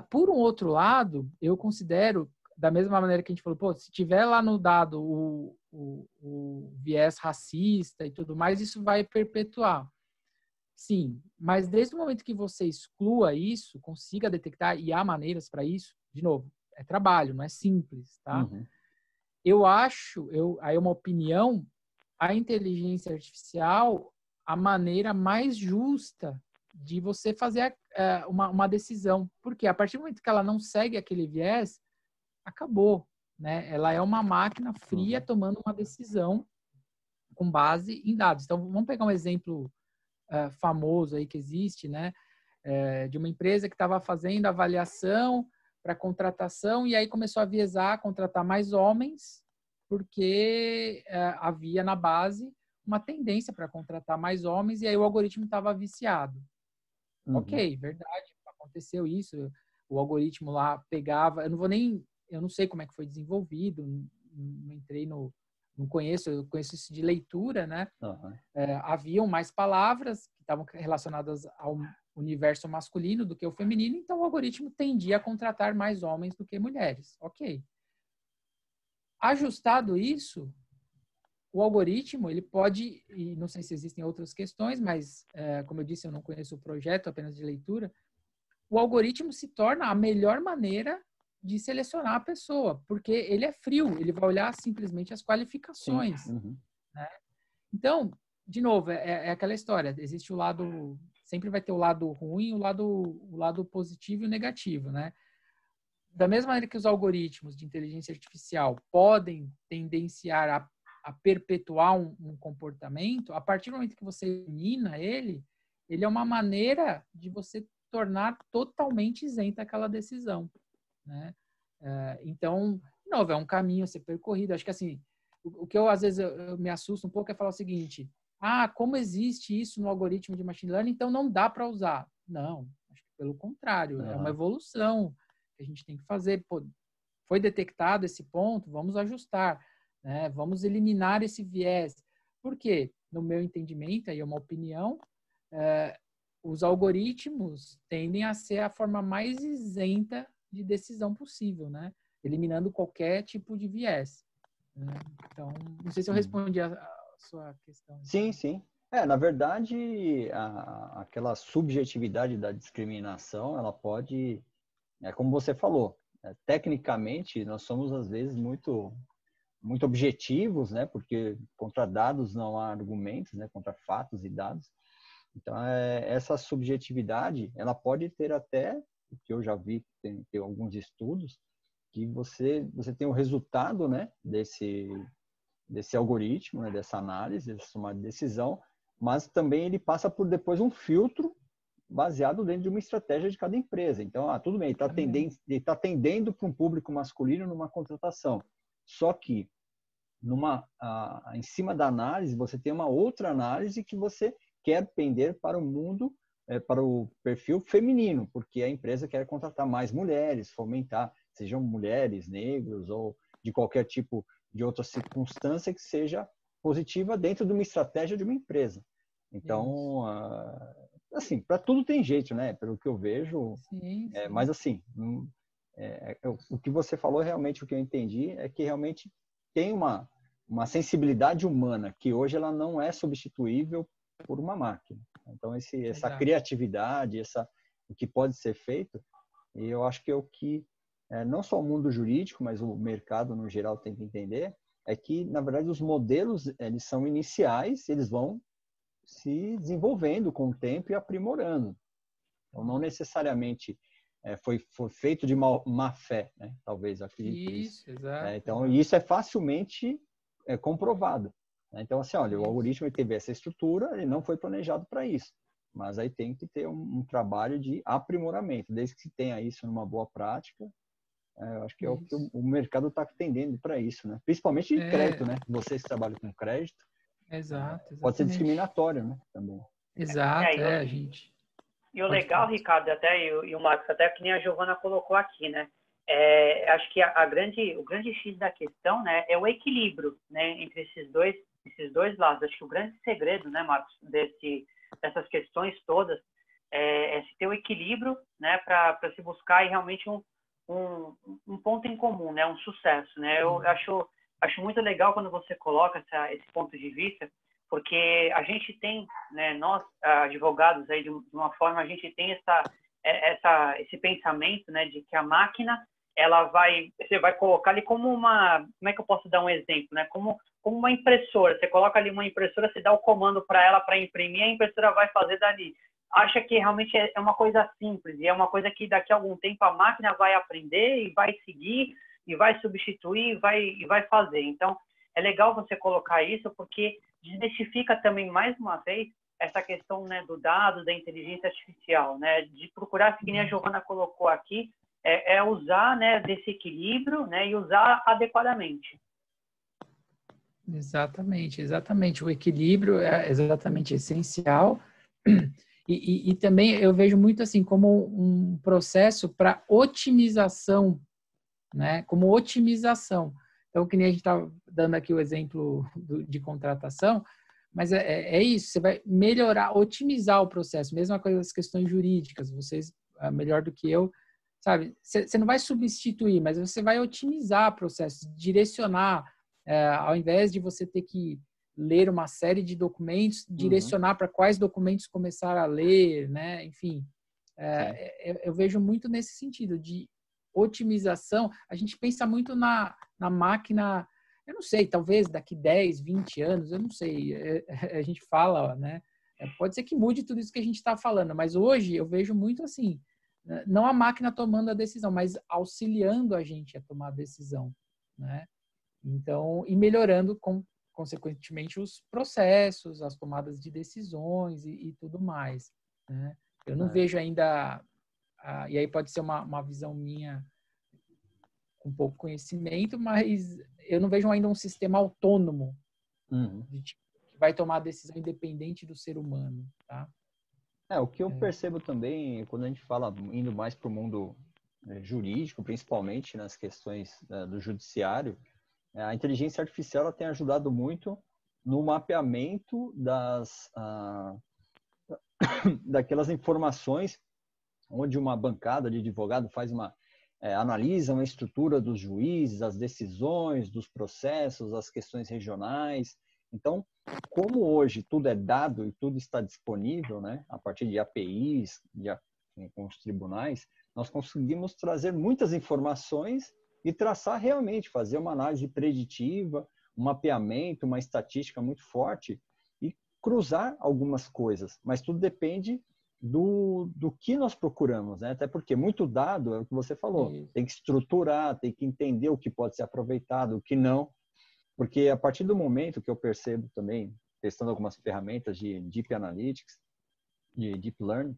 Por um outro lado, eu considero, da mesma maneira que a gente falou, se tiver lá no dado o viés racista e tudo mais, isso vai perpetuar. Sim, mas desde o momento que você exclua isso, consiga detectar, e há maneiras para isso, de novo, é trabalho, não é simples, tá? Uhum. Eu acho, aí é uma opinião, a inteligência artificial, a maneira mais justa de você fazer uma decisão. Porque a partir do momento que ela não segue aquele viés, acabou, né? Ela é uma máquina fria tomando uma decisão com base em dados. Então, vamos pegar um exemplo famoso aí que existe, né? De uma empresa que estava fazendo avaliação para contratação e aí começou a viesar, contratar mais homens, porque havia na base uma tendência para contratar mais homens e aí o algoritmo estava viciado. Ok, verdade, aconteceu isso. O algoritmo lá pegava, eu não sei como é que foi desenvolvido, não entrei não conheço, eu conheço isso de leitura, né? Haviam mais palavras que estavam relacionadas ao universo masculino do que o feminino, então o algoritmo tendia a contratar mais homens do que mulheres. Ok. Ajustado isso, o algoritmo, ele pode, e não sei se existem outras questões, mas, como eu disse, eu não conheço o projeto, apenas de leitura, o algoritmo se torna a melhor maneira de selecionar a pessoa, porque ele é frio, ele vai olhar simplesmente as qualificações. Né? Então, de novo, é aquela história, existe o lado, sempre vai ter o lado ruim, o lado positivo e o negativo, né? Da mesma maneira que os algoritmos de inteligência artificial podem tendenciar a perpetuar um comportamento, a partir do momento que você elimina ele é uma maneira de você tornar totalmente isenta aquela decisão, né? Então, de novo, é um caminho a ser percorrido. Acho que assim, o que às vezes eu me assusto um pouco é falar o seguinte: como existe isso no algoritmo de machine learning, então não dá para usar. Não, acho que pelo contrário, é uma evolução que a gente tem que fazer. Pô, foi detectado esse ponto, vamos ajustar, né? Vamos eliminar esse viés. Por quê? No meu entendimento, aí é uma opinião, os algoritmos tendem a ser a forma mais isenta de decisão possível, né? Eliminando qualquer tipo de viés. Né? Então, não sei se eu respondi a sua questão. Sim. Na verdade, aquela subjetividade da discriminação, ela pode, como você falou, tecnicamente, nós somos, às vezes, muito objetivos, né? Porque contra dados não há argumentos, né? Contra fatos e dados. Então, essa subjetividade, ela pode ter até, o que eu já vi, tem alguns estudos, que você tem o resultado, né, desse algoritmo, né, dessa análise, dessa tomada de decisão, mas também ele passa por depois um filtro baseado dentro de uma estratégia de cada empresa. Então, tudo bem, ele está atendendo para um público masculino numa contratação. Só que, em cima da análise, você tem uma outra análise que você quer pender para o mundo, para o perfil feminino, porque a empresa quer contratar mais mulheres, fomentar, sejam mulheres, negros ou de qualquer tipo de outra circunstância que seja positiva dentro de uma estratégia de uma empresa. Então, assim, para tudo tem jeito, né? Pelo que eu vejo. Sim. Mas, assim, o que você falou, realmente, o que eu entendi é que realmente tem uma sensibilidade humana que hoje ela não é substituível por uma máquina. Então, essa criatividade, o que pode ser feito, e eu acho que é o que não só o mundo jurídico, mas o mercado no geral tem que entender, é que, na verdade, os modelos eles são iniciais, eles vão se desenvolvendo com o tempo e aprimorando. Então, não necessariamente foi feito de má fé, né? Talvez, acredito isso. Exato. Então, isso é facilmente comprovado. Então, assim, olha, o algoritmo teve essa estrutura, ele não foi planejado para isso. Mas aí tem que ter um trabalho de aprimoramento. Desde que se tenha isso numa boa prática, eu acho que é o que o mercado está tendendo para isso, né? Principalmente de crédito, né? Vocês que trabalham com crédito. Exato. Pode ser discriminatório, né? Também. Exato, gente. E o legal, Ricardo, até e o Marcos, até que nem a Giovana colocou aqui, né? Acho que o grande X da questão, né, é o equilíbrio, né, entre esses dois lados. Acho que o grande segredo, né, Marcos, dessas questões todas é se ter o equilíbrio, né, para se buscar aí realmente um ponto em comum, né, um sucesso, né? Eu acho muito legal quando você coloca esse ponto de vista, porque a gente tem, né, nós advogados aí de uma forma a gente tem esse pensamento, né, de que a máquina você vai colocar ali como como é que eu posso dar um exemplo, né? Como uma impressora. Você coloca ali uma impressora, você dá o comando para ela para imprimir, a impressora vai fazer dali. Acha que realmente é uma coisa simples e é uma coisa que daqui a algum tempo a máquina vai aprender e vai seguir e vai substituir e vai fazer. Então, é legal você colocar isso porque desmistifica também, mais uma vez, essa questão, né, do dado, da inteligência artificial, né, de procurar, que nem a Giovana colocou aqui, usar, né, desse equilíbrio, né, e usar adequadamente. Exatamente, exatamente. O equilíbrio é exatamente essencial. E também eu vejo muito assim como um processo para otimização, né? Como otimização. Então, que nem a gente está dando aqui o exemplo de contratação, mas é isso, você vai melhorar, otimizar o processo. Mesma coisa das questões jurídicas, vocês, melhor do que eu, sabe? Você não vai substituir, mas você vai otimizar o processo, direcionar, ao invés de você ter que ler uma série de documentos, direcionar para quais documentos começar a ler, né? Enfim, eu vejo muito nesse sentido de otimização. A gente pensa muito na máquina, eu não sei, talvez daqui 10, 20 anos, eu não sei, a gente fala, né? Pode ser que mude tudo isso que a gente está falando, mas hoje eu vejo muito assim, não a máquina tomando a decisão, mas auxiliando a gente a tomar a decisão, né? Então, e melhorando consequentemente os processos, as tomadas de decisões e tudo mais, né? Eu não vejo ainda, e aí pode ser uma visão minha com pouco conhecimento, mas eu não vejo ainda um sistema autônomo que vai tomar a decisão independente do ser humano, tá? O que eu percebo também, quando a gente fala indo mais para o mundo jurídico, principalmente nas questões do judiciário, a inteligência artificial ela tem ajudado muito no mapeamento daquelas informações onde uma bancada de advogado analisa uma estrutura dos juízes, as decisões, dos processos, as questões regionais. Então, como hoje tudo é dado e tudo está disponível, né, a partir de APIs, com os tribunais, nós conseguimos trazer muitas informações e traçar realmente, fazer uma análise preditiva, um mapeamento, uma estatística muito forte e cruzar algumas coisas. Mas tudo depende do que nós procuramos, né? Até porque muito dado, é o que você falou, tem que estruturar, tem que entender o que pode ser aproveitado, o que não. Porque a partir do momento que eu percebo também, testando algumas ferramentas de Deep Analytics, de Deep Learning,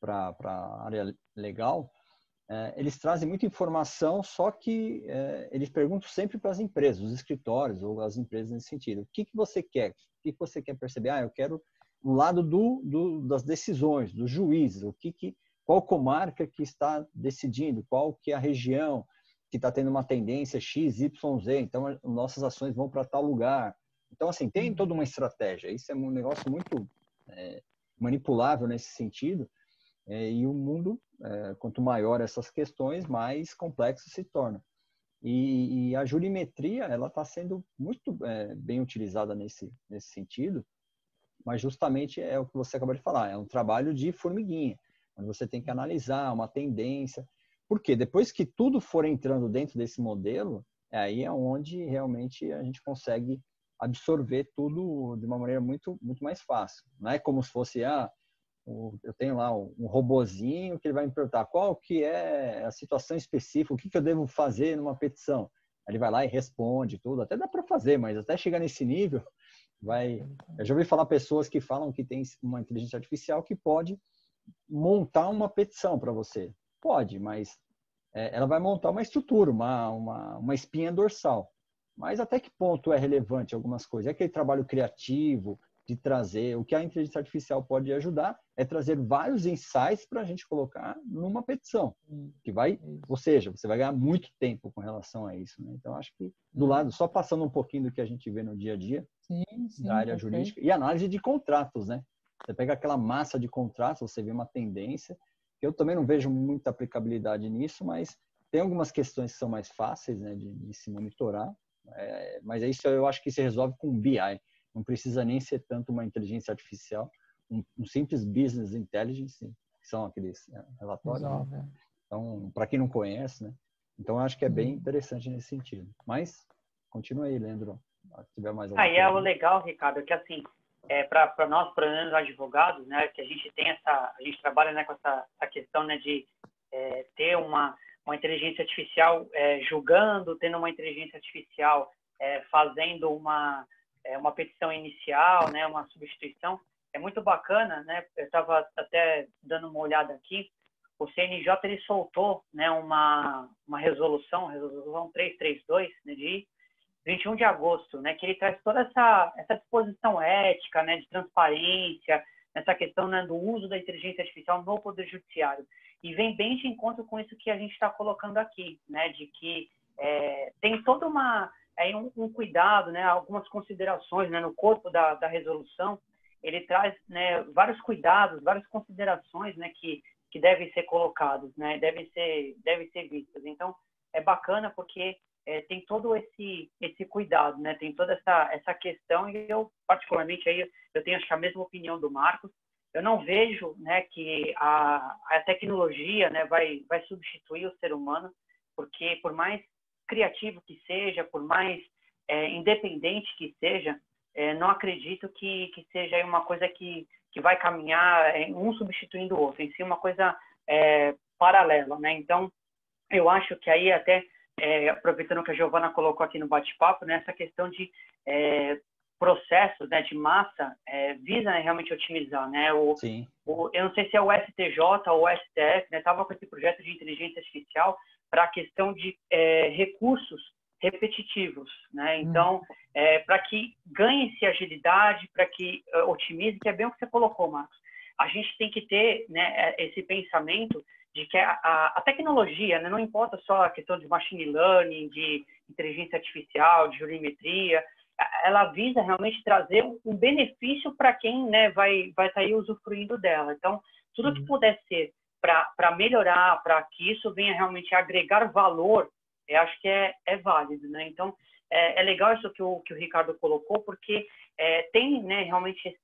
para a área legal, eles trazem muita informação, só que eles perguntam sempre para as empresas, os escritórios ou as empresas nesse sentido. O que você quer? O que você quer perceber? Eu quero no lado das decisões, dos juízes, qual comarca que está decidindo, qual que é a região que está tendo uma tendência X, Y, Z, então nossas ações vão para tal lugar. Então, assim, tem toda uma estratégia. Isso é um negócio muito manipulável nesse sentido. E o mundo, quanto maior essas questões, mais complexo se torna. E a jurimetria, ela está sendo muito bem utilizada nesse sentido, mas justamente é o que você acabou de falar, é um trabalho de formiguinha, onde você tem que analisar uma tendência. Porque depois que tudo for entrando dentro desse modelo, aí é onde realmente a gente consegue absorver tudo de uma maneira muito, muito mais fácil. Não é como se fosse, eu tenho lá um robozinho que ele vai me perguntar qual que é a situação específica, o que eu devo fazer numa petição. Ele vai lá e responde tudo, até dá para fazer, mas até chegar nesse nível, eu já ouvi falar pessoas que falam que tem uma inteligência artificial que pode montar uma petição para você. Pode, mas ela vai montar uma estrutura, uma espinha dorsal. Mas até que ponto é relevante algumas coisas? É aquele trabalho criativo de trazer, o que a inteligência artificial pode ajudar é trazer vários insights para a gente colocar numa petição, ou seja, você vai ganhar muito tempo com relação a isso, né? Então, acho que do lado, só passando um pouquinho do que a gente vê no dia a dia, da área jurídica, e análise de contratos, né? Você pega aquela massa de contratos, você vê uma tendência, que eu também não vejo muita aplicabilidade nisso, mas tem algumas questões que são mais fáceis, né, de se monitorar, mas isso eu acho que se resolve com BI. Não precisa nem ser tanto uma inteligência artificial, um simples business intelligence, que são aqueles relatórios. Né? Então, para quem não conhece, né? Então, acho que é bem interessante nesse sentido. Mas, continua aí, Leandro, se tiver mais alguma Aí é o legal, Ricardo, é que assim, para nós, para os advogados, né, que a gente tem a gente trabalha, né, com essa questão, né, de ter uma inteligência artificial julgando, tendo uma inteligência artificial fazendo uma petição inicial, né, uma substituição, é muito bacana, né? Eu estava até dando uma olhada aqui. O CNJ ele soltou, né, uma resolução 332, né, de 21 de agosto, né, que ele traz toda essa disposição ética, né, de transparência, essa questão, né, do uso da inteligência artificial no Poder Judiciário. E vem bem de encontro com isso que a gente está colocando aqui, né, de que tem toda um cuidado, né, algumas considerações, né, no corpo da resolução. Ele traz, né, vários cuidados, várias considerações, né, que devem ser colocados, né, devem ser vistas. Então, é bacana porque tem todo esse cuidado, né, tem toda essa questão, e eu, particularmente, aí, eu tenho acho que a mesma opinião do Marcos. Eu não vejo, né, que a tecnologia, né, vai substituir o ser humano, porque por mais criativo que seja, por mais independente que seja, não acredito que seja aí uma coisa que vai caminhar um substituindo o outro, em si uma coisa paralela, né? Então, eu acho que aí até, aproveitando que a Giovana colocou aqui no bate-papo, né, essa questão de processos, né, de massa, visa, né, realmente otimizar, né? Sim. Eu não sei se é o STJ ou o STF, né, estava com esse projeto de inteligência artificial para a questão de recursos repetitivos, né? Então, para que ganhe-se agilidade, para que otimize, que é bem o que você colocou, Marcos. A gente tem que ter, né, esse pensamento de que a tecnologia, né, não importa só a questão de machine learning, de inteligência artificial, de jurimetria, ela visa realmente trazer um benefício para quem, né, vai estar aí usufruindo dela. Então, tudo que puder ser para melhorar, para que isso venha realmente agregar valor, eu acho que é válido, né? Então, é legal isso que o Ricardo colocou, porque tem, né, realmente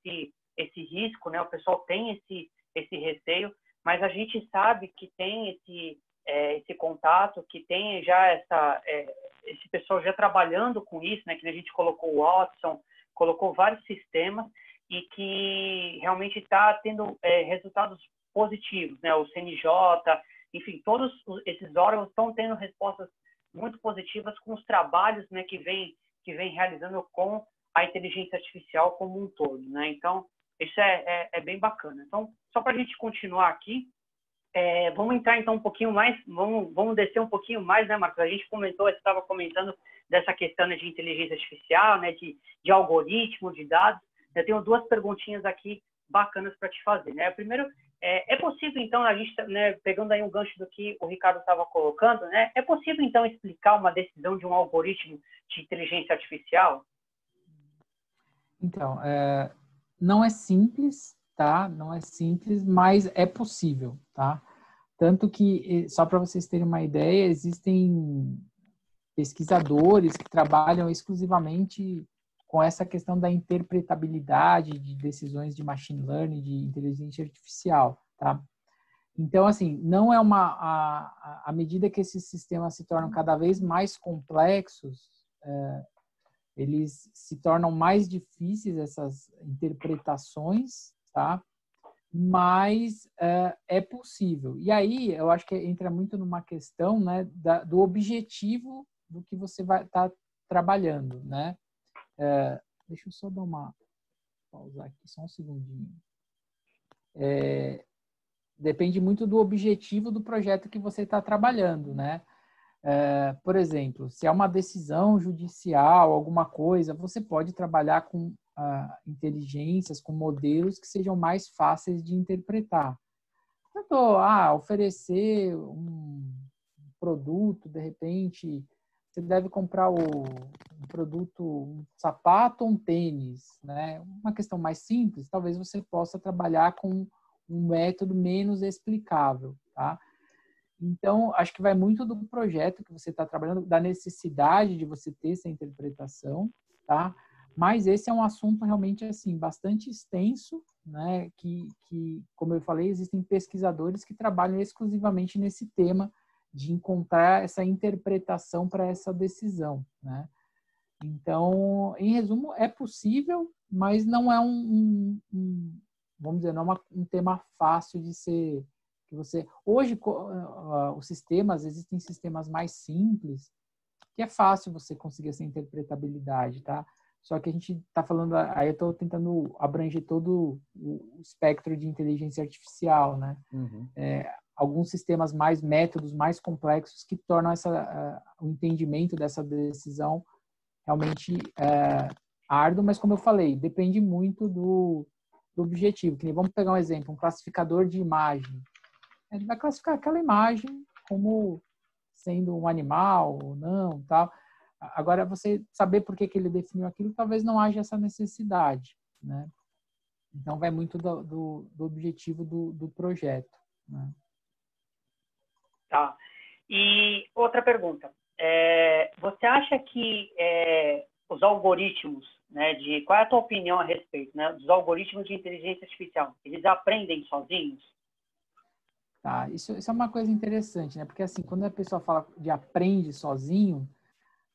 esse risco, né? O pessoal tem esse receio, mas a gente sabe que tem esse contato, que tem já esse pessoal já trabalhando com isso, né? Que a gente colocou o Watson, colocou vários sistemas e que realmente está tendo resultados positivos, né? O CNJ, enfim, todos esses órgãos estão tendo respostas muito positivas com os trabalhos, né, que vem realizando com a inteligência artificial como um todo, né? Então, isso é bem bacana. Então, só para a gente continuar aqui, vamos entrar então um pouquinho mais, vamos descer um pouquinho mais, né, Marcos? A gente comentou, você estava comentando dessa questão, né, de inteligência artificial, né, de algoritmo, de dados. Eu tenho duas perguntinhas aqui bacanas para te fazer, né? Primeiro, é possível, então, a gente, né, pegando aí um gancho do que o Ricardo estava colocando, né, é possível, então, explicar uma decisão de um algoritmo de inteligência artificial? Então, não é simples, tá? Não é simples, mas é possível, tá? Tanto que, só para vocês terem uma ideia, existem pesquisadores que trabalham exclusivamente com essa questão da interpretabilidade de decisões de machine learning, de inteligência artificial, tá? Então, assim, não é à medida que esses sistemas se tornam cada vez mais complexos, eles se tornam mais difíceis, essas interpretações, tá? Mas é possível. E aí, eu acho que entra muito numa questão, né, do objetivo do que você vai estar trabalhando, né? Deixa eu só dar uma pausa aqui, só um segundinho. Depende muito do objetivo do projeto que você está trabalhando, né? Por exemplo, se é uma decisão judicial, alguma coisa, você pode trabalhar com inteligências, com modelos que sejam mais fáceis de interpretar. Tanto oferecer um produto, de repente, você deve comprar um produto, um sapato ou um tênis, né? Uma questão mais simples, talvez você possa trabalhar com um método menos explicável, tá? Então, acho que vai muito do projeto que você está trabalhando, da necessidade de você ter essa interpretação, tá? Mas esse é um assunto realmente, assim, bastante extenso, né? Que, como eu falei, existem pesquisadores que trabalham exclusivamente nesse tema de encontrar essa interpretação para essa decisão, né? Então, em resumo, é possível, mas não é vamos dizer, não é um tema fácil de ser que você hoje os sistemas, existem sistemas mais simples que é fácil você conseguir essa interpretabilidade, tá? Só que a gente está falando, aí eu estou tentando abranger todo o espectro de inteligência artificial, né? Uhum. Alguns sistemas mais, métodos mais complexos que tornam o entendimento dessa decisão realmente árduo, mas como eu falei, depende muito do objetivo. Que nem, vamos pegar um exemplo, um classificador de imagem. Ele vai classificar aquela imagem como sendo um animal ou não, tal. Agora, você saber por que ele definiu aquilo, talvez não haja essa necessidade, né? Então, vai muito do objetivo do projeto, né? Tá. E outra pergunta. Você acha que os algoritmos, né, qual é a tua opinião a respeito, né, dos algoritmos de inteligência artificial? Eles aprendem sozinhos? Tá, isso é uma coisa interessante, né? Porque, assim, quando a pessoa fala de aprende sozinho,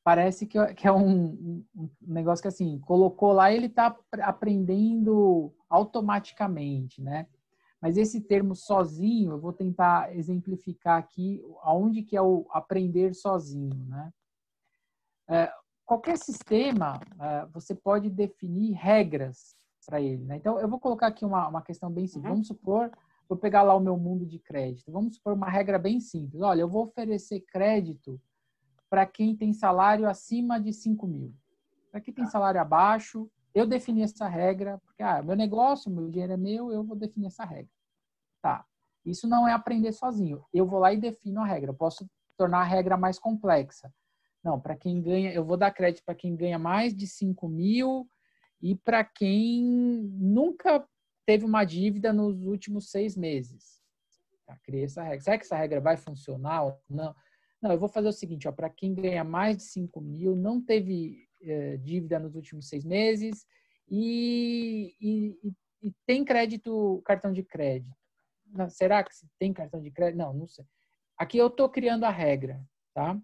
parece que é um negócio que, assim, colocou lá e ele está aprendendo automaticamente, né? Mas esse termo sozinho, eu vou tentar exemplificar aqui aonde que é o aprender sozinho, né? Qualquer sistema, você pode definir regras para ele, né? Então, eu vou colocar aqui uma questão bem simples. Vamos supor, vou pegar lá o meu mundo de crédito. Vamos supor uma regra bem simples. Olha, eu vou oferecer crédito para quem tem salário acima de 5 mil. Para quem tem salário abaixo, eu defini essa regra, porque meu negócio, meu dinheiro é meu, eu vou definir essa regra. Tá. Isso não é aprender sozinho. Eu vou lá e defino a regra. Eu posso tornar a regra mais complexa. Não, para quem ganha, eu vou dar crédito para quem ganha mais de 5 mil e para quem nunca teve uma dívida nos últimos 6 meses. Tá, criei essa regra. Será que essa regra vai funcionar ou não? Não, eu vou fazer o seguinte, para quem ganha mais de 5 mil, não teve dívida nos últimos 6 meses e tem cartão de crédito. Não, será que tem cartão de crédito? Não, não sei. Aqui eu estou criando a regra, tá?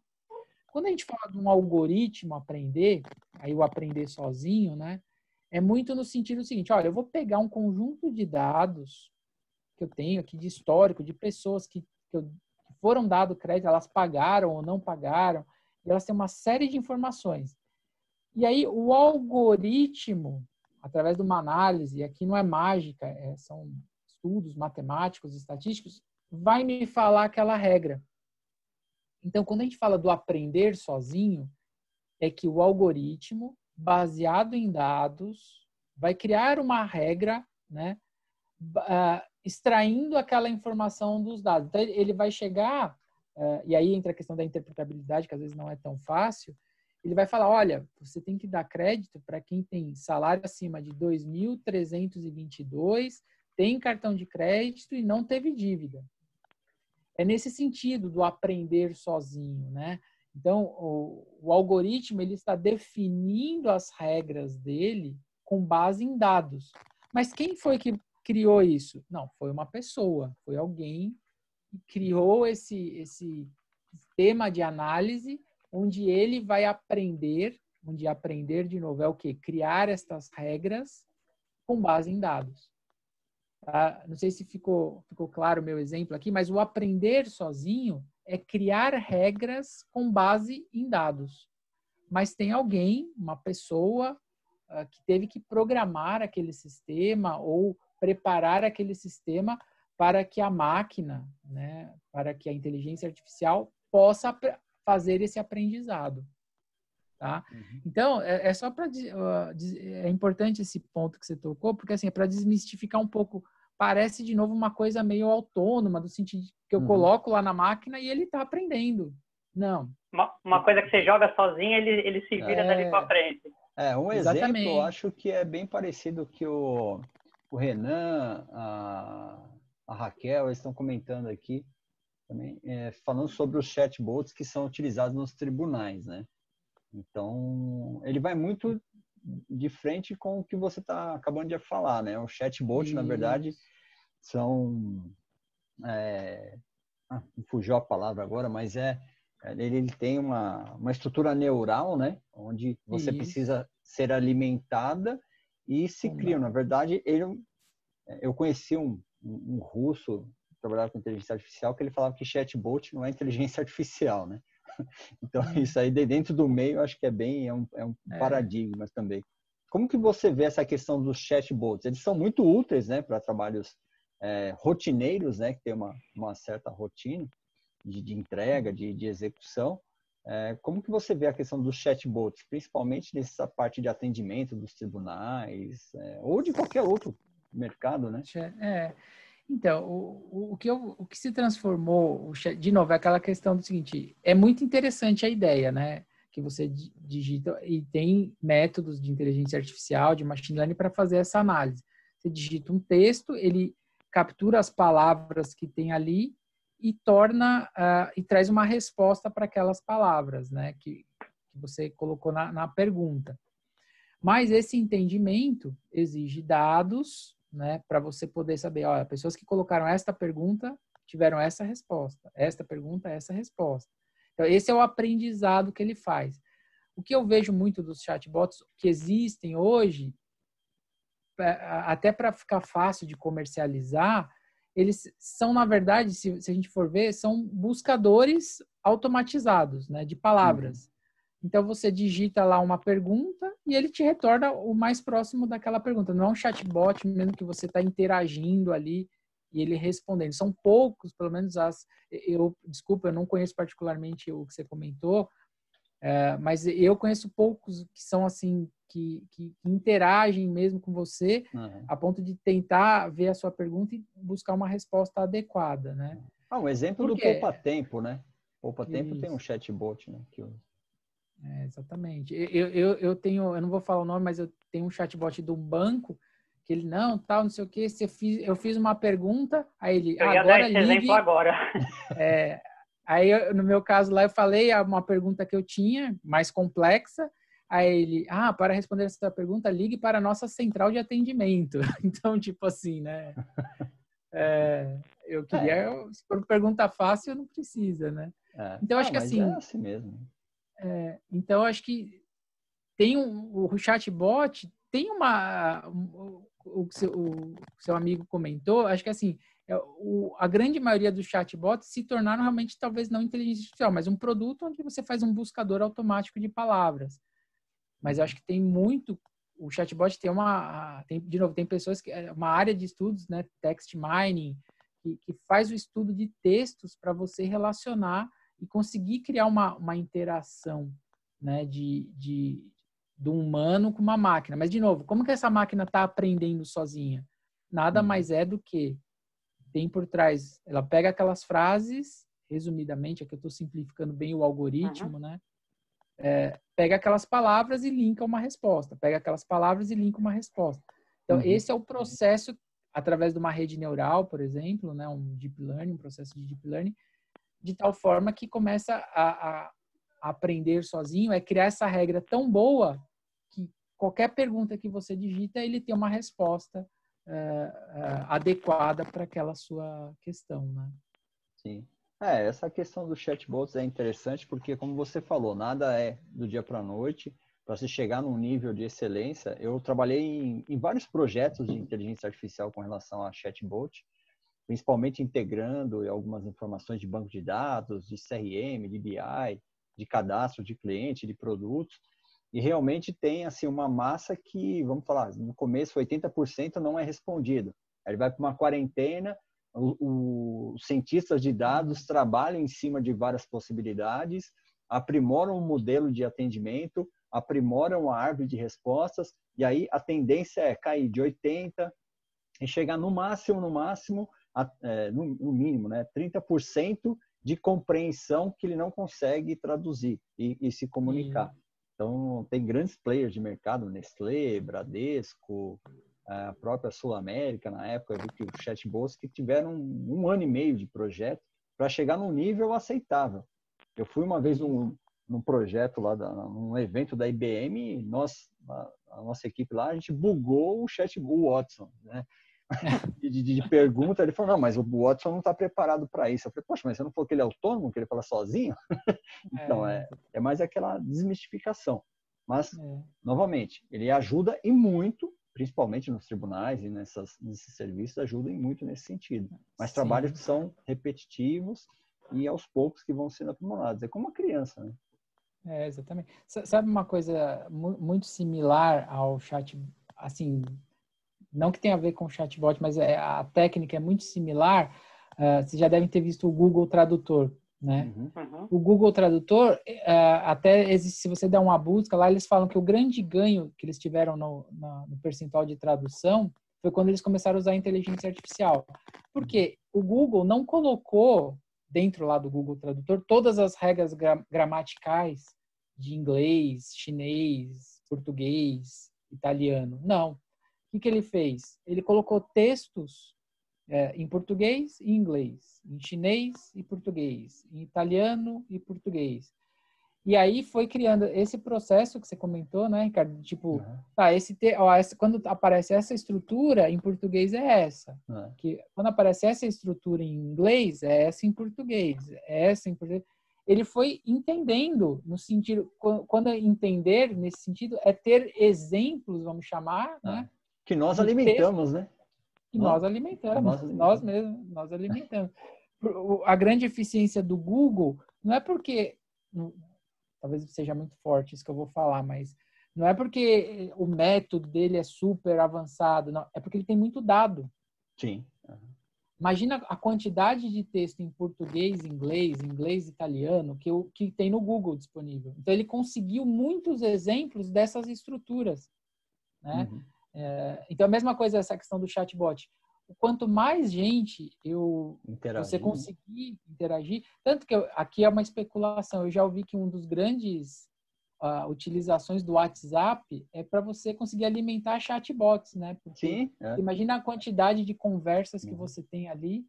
Quando a gente fala de um algoritmo aprender, aí o aprender sozinho, né? É muito no sentido seguinte, olha, eu vou pegar um conjunto de dados que eu tenho aqui de histórico, de pessoas que foram dado crédito, elas pagaram ou não pagaram, e elas têm uma série de informações. E aí o algoritmo, através de uma análise, aqui não é mágica, são estudos matemáticos, estatísticos, vai me falar aquela regra. Então, quando a gente fala do aprender sozinho, é que o algoritmo, baseado em dados, vai criar uma regra, né, extraindo aquela informação dos dados. Então, ele vai chegar, e aí entra a questão da interpretabilidade, que às vezes não é tão fácil, ele vai falar, olha, você tem que dar crédito para quem tem salário acima de 2.322, tem cartão de crédito e não teve dívida. É nesse sentido do aprender sozinho, né? Então, o algoritmo ele está definindo as regras dele com base em dados. Mas quem foi que criou isso? Não, foi uma pessoa, foi alguém que criou esse sistema de análise onde ele vai aprender, onde aprender de novo é o quê? Criar estas regras com base em dados. Tá? Não sei se ficou claro o meu exemplo aqui, mas o aprender sozinho é criar regras com base em dados. Mas tem alguém, uma pessoa, que teve que programar aquele sistema ou preparar aquele sistema para que a máquina, né, para que a inteligência artificial possa fazer esse aprendizado. Tá? Uhum. Então, é só para... é importante esse ponto que você tocou, porque assim, é para desmistificar um pouco. Parece, de novo, uma coisa meio autônoma, do sentido que eu coloco lá na máquina e ele está aprendendo. Não. Uma coisa que você joga sozinho, ele se vira dali para frente. Um Exatamente. exemplo, eu acho que é bem parecido que o Renan, a Raquel, eles estão comentando aqui também, falando sobre os chatbots que são utilizados nos tribunais, né? Então, ele vai muito de frente com o que você está acabando de falar, né? O chatbot, na verdade, são me fugiu a palavra agora, mas ele tem uma estrutura neural, né? Onde você precisa ser alimentada e se cria. Na verdade, eu conheci um russo que trabalhava com inteligência artificial, que ele falava que chatbot não é inteligência artificial, né? Então, isso aí dentro do meio, eu acho que é um paradigma também. Como que você vê essa questão dos chatbots? Eles são muito úteis, né, para trabalhos rotineiros, né, que tem uma certa rotina de entrega, de execução. Como que você vê a questão dos chatbots, principalmente nessa parte de atendimento dos tribunais, ou de qualquer outro mercado, né? Então, o que se transformou, de novo, é aquela questão do seguinte, é muito interessante a ideia, né? Que você digita e tem métodos de inteligência artificial, de machine learning para fazer essa análise. Você digita um texto, ele captura as palavras que tem ali e e traz uma resposta para aquelas palavras, né? Que você colocou na pergunta. Mas esse entendimento exige dados, né, para você poder saber, olha, pessoas que colocaram esta pergunta tiveram essa resposta, esta pergunta, essa resposta. Então, esse é o aprendizado que ele faz. O que eu vejo muito dos chatbots que existem hoje, até para ficar fácil de comercializar, eles são, na verdade, se a gente for ver, são buscadores automatizados, né, de palavras. Então, você digita lá uma pergunta e ele te retorna o mais próximo daquela pergunta. Não é um chatbot, mesmo que você está interagindo ali e ele respondendo. São poucos, pelo menos desculpa, eu não conheço particularmente o que você comentou, mas eu conheço poucos que são assim, que interagem mesmo com você, a ponto de tentar ver a sua pergunta e buscar uma resposta adequada, né? Um exemplo do Poupa Tempo, né? Poupa Tempo tem um chatbot, né? Exatamente. Eu não vou falar o nome, mas eu tenho um chatbot de um banco que ele, não sei o que, eu fiz uma pergunta, aí ele, agora ligue... exemplo agora. Aí, no meu caso lá, eu falei uma pergunta que eu tinha, mais complexa, aí ele, para responder essa pergunta, ligue para a nossa central de atendimento. Então, tipo assim, né? Eu queria, se for pergunta fácil, não precisa, né? Então, acho que assim... é assim mesmo. Então, acho que tem o chatbot, tem o seu amigo comentou, acho que assim, a grande maioria dos chatbots se tornaram realmente, talvez não inteligência artificial, mas um produto onde você faz um buscador automático de palavras. Mas eu acho que tem muito, o chatbot de novo, tem pessoas que, uma área de estudos, né, text mining, que faz o estudo de textos para você relacionar e conseguir criar uma interação, né, do humano com uma máquina. Mas, de novo, como que essa máquina está aprendendo sozinha? Nada mais é do que tem por trás, ela pega aquelas frases, resumidamente, aqui eu estou simplificando bem o algoritmo, né? Pega aquelas palavras e linka uma resposta. Pega aquelas palavras e linka uma resposta. Então, esse é o processo, através de uma rede neural, por exemplo, né, um deep learning, um processo de deep learning, de tal forma que começa a aprender sozinho, criar essa regra tão boa que qualquer pergunta que você digita, ele tem uma resposta adequada para aquela sua questão, né? Sim. Essa questão dos chatbots é interessante porque, como você falou, nada é do dia para a noite. Para se chegar num nível de excelência, eu trabalhei em vários projetos de inteligência artificial com relação a chatbot, principalmente integrando algumas informações de banco de dados, de CRM, de BI, de cadastro de cliente, de produtos, e realmente tem assim uma massa que, vamos falar, no começo 80% não é respondido. Aí ele vai para uma quarentena, os cientistas de dados trabalham em cima de várias possibilidades, aprimoram o modelo de atendimento, aprimoram a árvore de respostas, e aí a tendência é cair de 80% e chegar no máximo, no mínimo, né, 30% de compreensão que ele não consegue traduzir e se comunicar. Então, tem grandes players de mercado, Nestlé, Bradesco, a própria Sul América, na época, eu vi que o chatbots que tiveram um ano e meio de projeto para chegar num nível aceitável. Eu fui uma vez num projeto lá, num evento da IBM, a nossa equipe lá, a gente bugou o chatbot Watson, né? de pergunta. Ele falou, não, mas o Watson não está preparado para isso. Eu falei, poxa, mas você não falou que ele é autônomo, que ele fala sozinho? Então, é mais aquela desmistificação. Mas, novamente, ele ajuda e muito, principalmente nos tribunais e nesses serviços, ajuda e muito nesse sentido. Mas trabalhos que são repetitivos e aos poucos que vão sendo aprimorados. É como uma criança, né? Exatamente. Sabe uma coisa muito similar ao chat, assim, não que tenha a ver com o chatbot, mas a técnica é muito similar. Vocês já devem ter visto o Google Tradutor, né? Uhum. O Google Tradutor, até existe, se você der uma busca lá, eles falam que o grande ganho que eles tiveram no percentual de tradução foi quando eles começaram a usar a inteligência artificial. Porque o Google não colocou dentro lá do Google Tradutor todas as regras gramaticais de inglês, chinês, português, italiano. Não. O que ele fez? Ele colocou textos em português e inglês, em chinês e português, em italiano e português. E aí foi criando esse processo que você comentou, né, Ricardo? Tipo, quando aparece essa estrutura, em português é essa. Que, quando aparece essa estrutura em inglês, é essa em português. É essa em português. Ele foi entendendo, no sentido... Quando entender, nesse sentido, é ter exemplos, vamos chamar, né? Que nós alimentamos, né? Que nós alimentamos. Nós alimentamos. A grande eficiência do Google não é porque... Talvez seja muito forte isso que eu vou falar, mas não é porque o método dele é super avançado, não. É porque ele tem muito dado. Sim. Imagina a quantidade de texto em português, inglês, italiano que tem no Google disponível. Então, ele conseguiu muitos exemplos dessas estruturas, né? Então, a mesma coisa essa questão do chatbot. Quanto mais gente você conseguir interagir, tanto que aqui é uma especulação, eu já ouvi que um dos grandes utilizações do WhatsApp é para você conseguir alimentar chatbots, né? Porque imagina a quantidade de conversas que você tem ali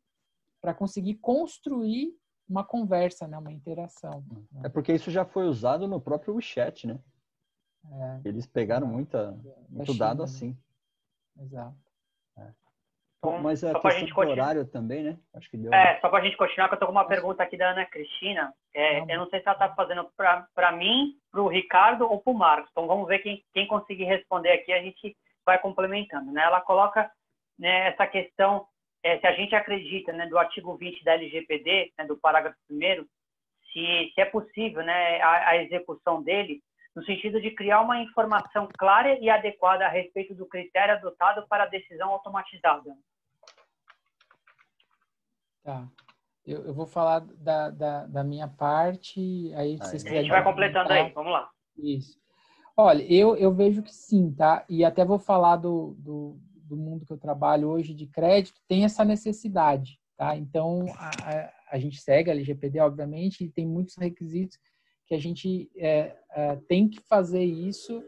para conseguir construir uma conversa, né? Uma interação. É porque isso já foi usado no próprio WeChat, né? Eles pegaram muito dado assim. Exato. Bom, mas a questão do horário também, né? Acho que deu. Só para a gente continuar, que eu estou com uma pergunta aqui da Ana Cristina. Eu não sei se ela está fazendo para mim, para o Ricardo ou para o Marcos. Então, vamos ver quem conseguir responder aqui, a gente vai complementando, né? Ela coloca, né, essa questão, se a gente acredita, né, do artigo 20 da LGPD, né, do parágrafo 1º, se é possível, né, a execução dele, no sentido de criar uma informação clara e adequada a respeito do critério adotado para a decisão automatizada. Tá. Eu vou falar da minha parte, aí vocês quiserem... A gente vai completando aí, vamos lá. Isso. Olha, eu vejo que sim, tá? E até vou falar do mundo que eu trabalho hoje de crédito, tem essa necessidade, tá? Então, a gente segue a LGPD, obviamente, e tem muitos requisitos que a gente tem que fazer isso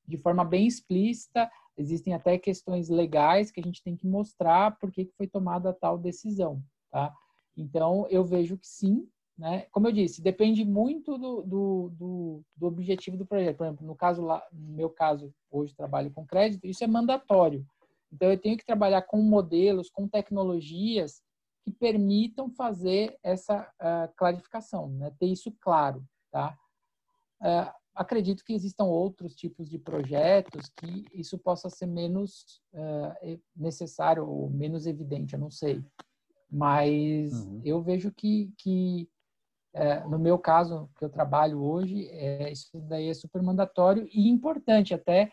de forma bem explícita. Existem até questões legais que a gente tem que mostrar por que foi tomada tal decisão, tá? Então, eu vejo que sim, né? Como eu disse, depende muito do objetivo do projeto. Por exemplo, no meu caso, hoje trabalho com crédito, isso é mandatório. Então, eu tenho que trabalhar com modelos, com tecnologias que permitam fazer essa clarificação, né? Ter isso claro, tá? Acredito que existam outros tipos de projetos que isso possa ser menos necessário ou menos evidente, eu não sei. Mas eu vejo que no meu caso, que eu trabalho hoje, isso daí é super mandatório e importante até.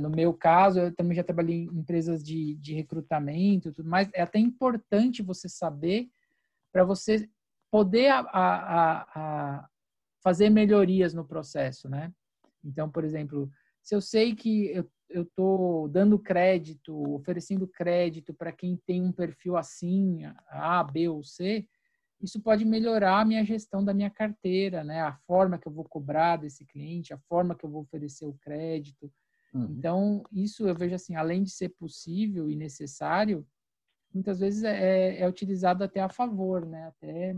No meu caso, eu também já trabalhei em empresas de recrutamento e tudo mais. É até importante você saber para você poder fazer melhorias no processo, né? Então, por exemplo, se eu sei que eu estou dando crédito, oferecendo crédito para quem tem um perfil assim, A, B ou C, isso pode melhorar a minha gestão da minha carteira, né? A forma que eu vou cobrar desse cliente, a forma que eu vou oferecer o crédito. Então, isso eu vejo assim, além de ser possível e necessário, muitas vezes é utilizado até a favor, né? Até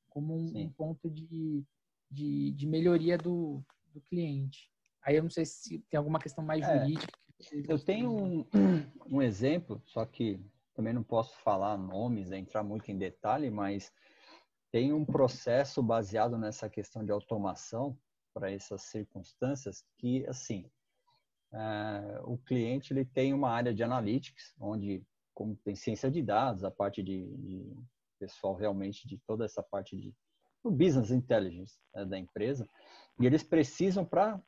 como um ponto de melhoria do cliente. Aí eu não sei se tem alguma questão mais jurídica. Eu tenho um exemplo, só que também não posso falar nomes, entrar muito em detalhe, mas tem um processo baseado nessa questão de automação para essas circunstâncias que, assim, o cliente ele tem uma área de analytics, onde, como tem ciência de dados, a parte de pessoal realmente de toda essa parte de o business intelligence, né, da empresa, e eles precisam para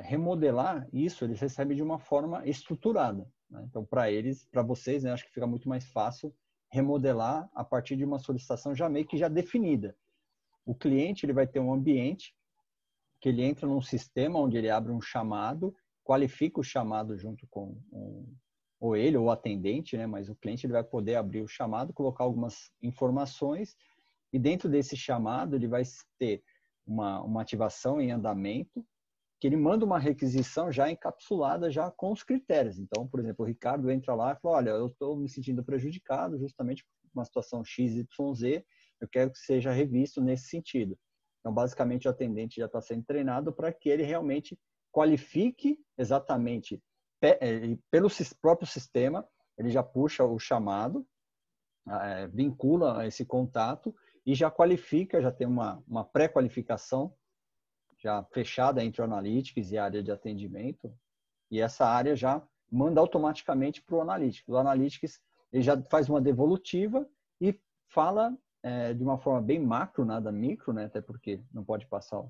remodelar isso, eles recebem de uma forma estruturada, né? Então, para eles, para vocês, né, acho que fica muito mais fácil remodelar a partir de uma solicitação já meio que já definida. O cliente ele vai ter um ambiente que ele entra num sistema onde ele abre um chamado, qualifica o chamado junto com ou ele ou o atendente, né? Mas o cliente ele vai poder abrir o chamado, colocar algumas informações e dentro desse chamado ele vai ter uma ativação em andamento que ele manda uma requisição já encapsulada já com os critérios. Então, por exemplo, o Ricardo entra lá e fala, olha, eu estou me sentindo prejudicado justamente por uma situação XYZ, eu quero que seja revisto nesse sentido. Então, basicamente, o atendente já está sendo treinado para que ele realmente qualifique exatamente pelo próprio sistema, ele já puxa o chamado, vincula esse contato e já qualifica, já tem uma pré-qualificação já fechada entre o Analytics e a área de atendimento, e essa área já manda automaticamente para o Analytics. O Analytics ele já faz uma devolutiva e fala de uma forma bem macro, nada micro, né? Até porque não pode passar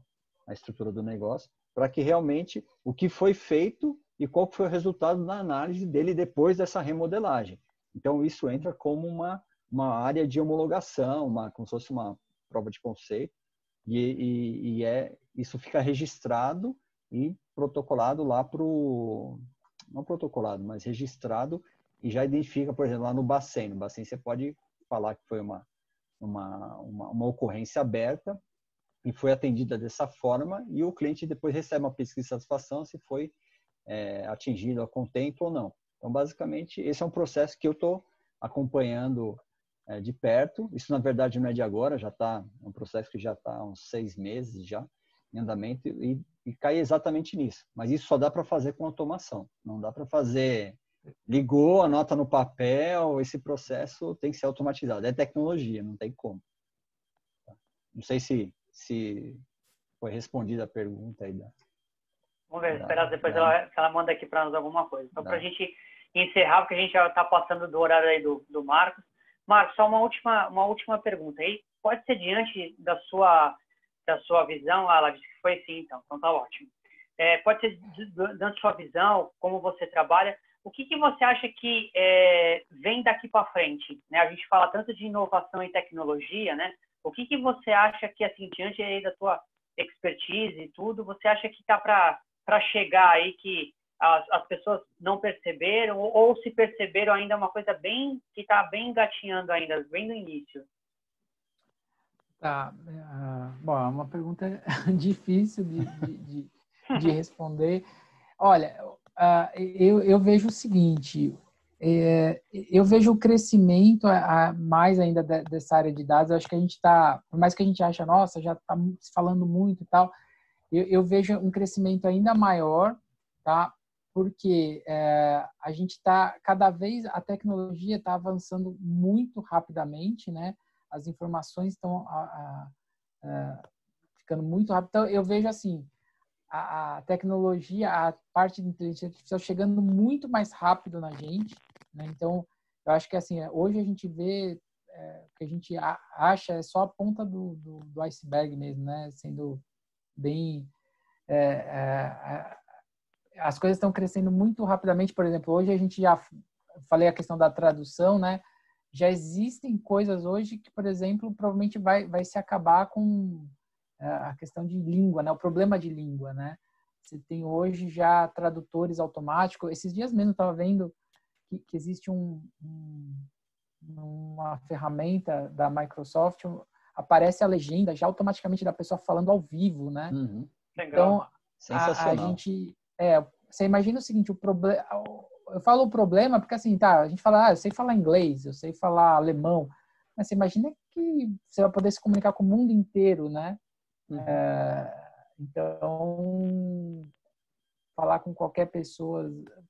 a estrutura do negócio, para que realmente o que foi feito e qual foi o resultado da análise dele depois dessa remodelagem. Então, isso entra como uma área de homologação, como se fosse uma prova de conceito, isso fica registrado e protocolado lá para o... Não protocolado, mas registrado e já identifica, por exemplo, lá no Bacen. No Bacen você pode falar que foi uma ocorrência aberta e foi atendida dessa forma e o cliente depois recebe uma pesquisa de satisfação se foi atingido a contento ou não. Então, basicamente, esse é um processo que eu estou acompanhando de perto. Isso, na verdade, não é de agora, já está um processo que já está há uns 6 meses já em andamento e cai exatamente nisso. Mas isso só dá para fazer com automação. Não dá para fazer... Ligou, anota no papel, esse processo tem que ser automatizado. É tecnologia, não tem como. Não sei se foi respondida a pergunta aí. Vamos ver, esperar depois ela manda aqui para nós alguma coisa. Então, para a gente encerrar, porque a gente já está passando do horário aí do Marcos. Marcos, só uma última pergunta aí. Pode ser diante da sua visão, ela disse que foi sim, então tá ótimo. Pode ser da sua visão, como você trabalha, o que você acha que vem daqui para frente? Né? A gente fala tanto de inovação e tecnologia, né? O que você acha que, assim, diante aí da tua expertise e tudo, você acha que está para chegar aí que as pessoas não perceberam ou se perceberam ainda uma coisa que está bem engatinhando ainda, bem no início? Tá. Bom, é uma pergunta difícil de responder. Olha, eu vejo o seguinte, eu vejo o crescimento mais ainda dessa área de dados. Eu acho que a gente está, por mais que a gente ache, nossa, já está se falando muito e tal, eu vejo um crescimento ainda maior, tá? Porque a gente está, cada vez, a tecnologia está avançando muito rapidamente, né? As informações estão ficando muito rápido. Então, eu vejo assim, a tecnologia, a parte de inteligência artificial chegando muito mais rápido na gente, né? Então, eu acho que assim, hoje a gente vê o que a gente acha é só a ponta do iceberg mesmo, né? Sendo bem... as coisas estão crescendo muito rapidamente. Por exemplo, hoje a gente já falei a questão da tradução, né? Já existem coisas hoje que, por exemplo, provavelmente vai se acabar com a questão de língua, né? O problema de língua, né? Você tem hoje já tradutores automáticos. Esses dias mesmo eu estava vendo que existe uma ferramenta da Microsoft, aparece a legenda já automaticamente da pessoa falando ao vivo, né? Uhum. Então, a gente... você imagina o seguinte, o problema... Eu falo o problema porque, assim, a gente fala, eu sei falar inglês, eu sei falar alemão, mas você imagina que você vai poder se comunicar com o mundo inteiro, né? Então, falar com qualquer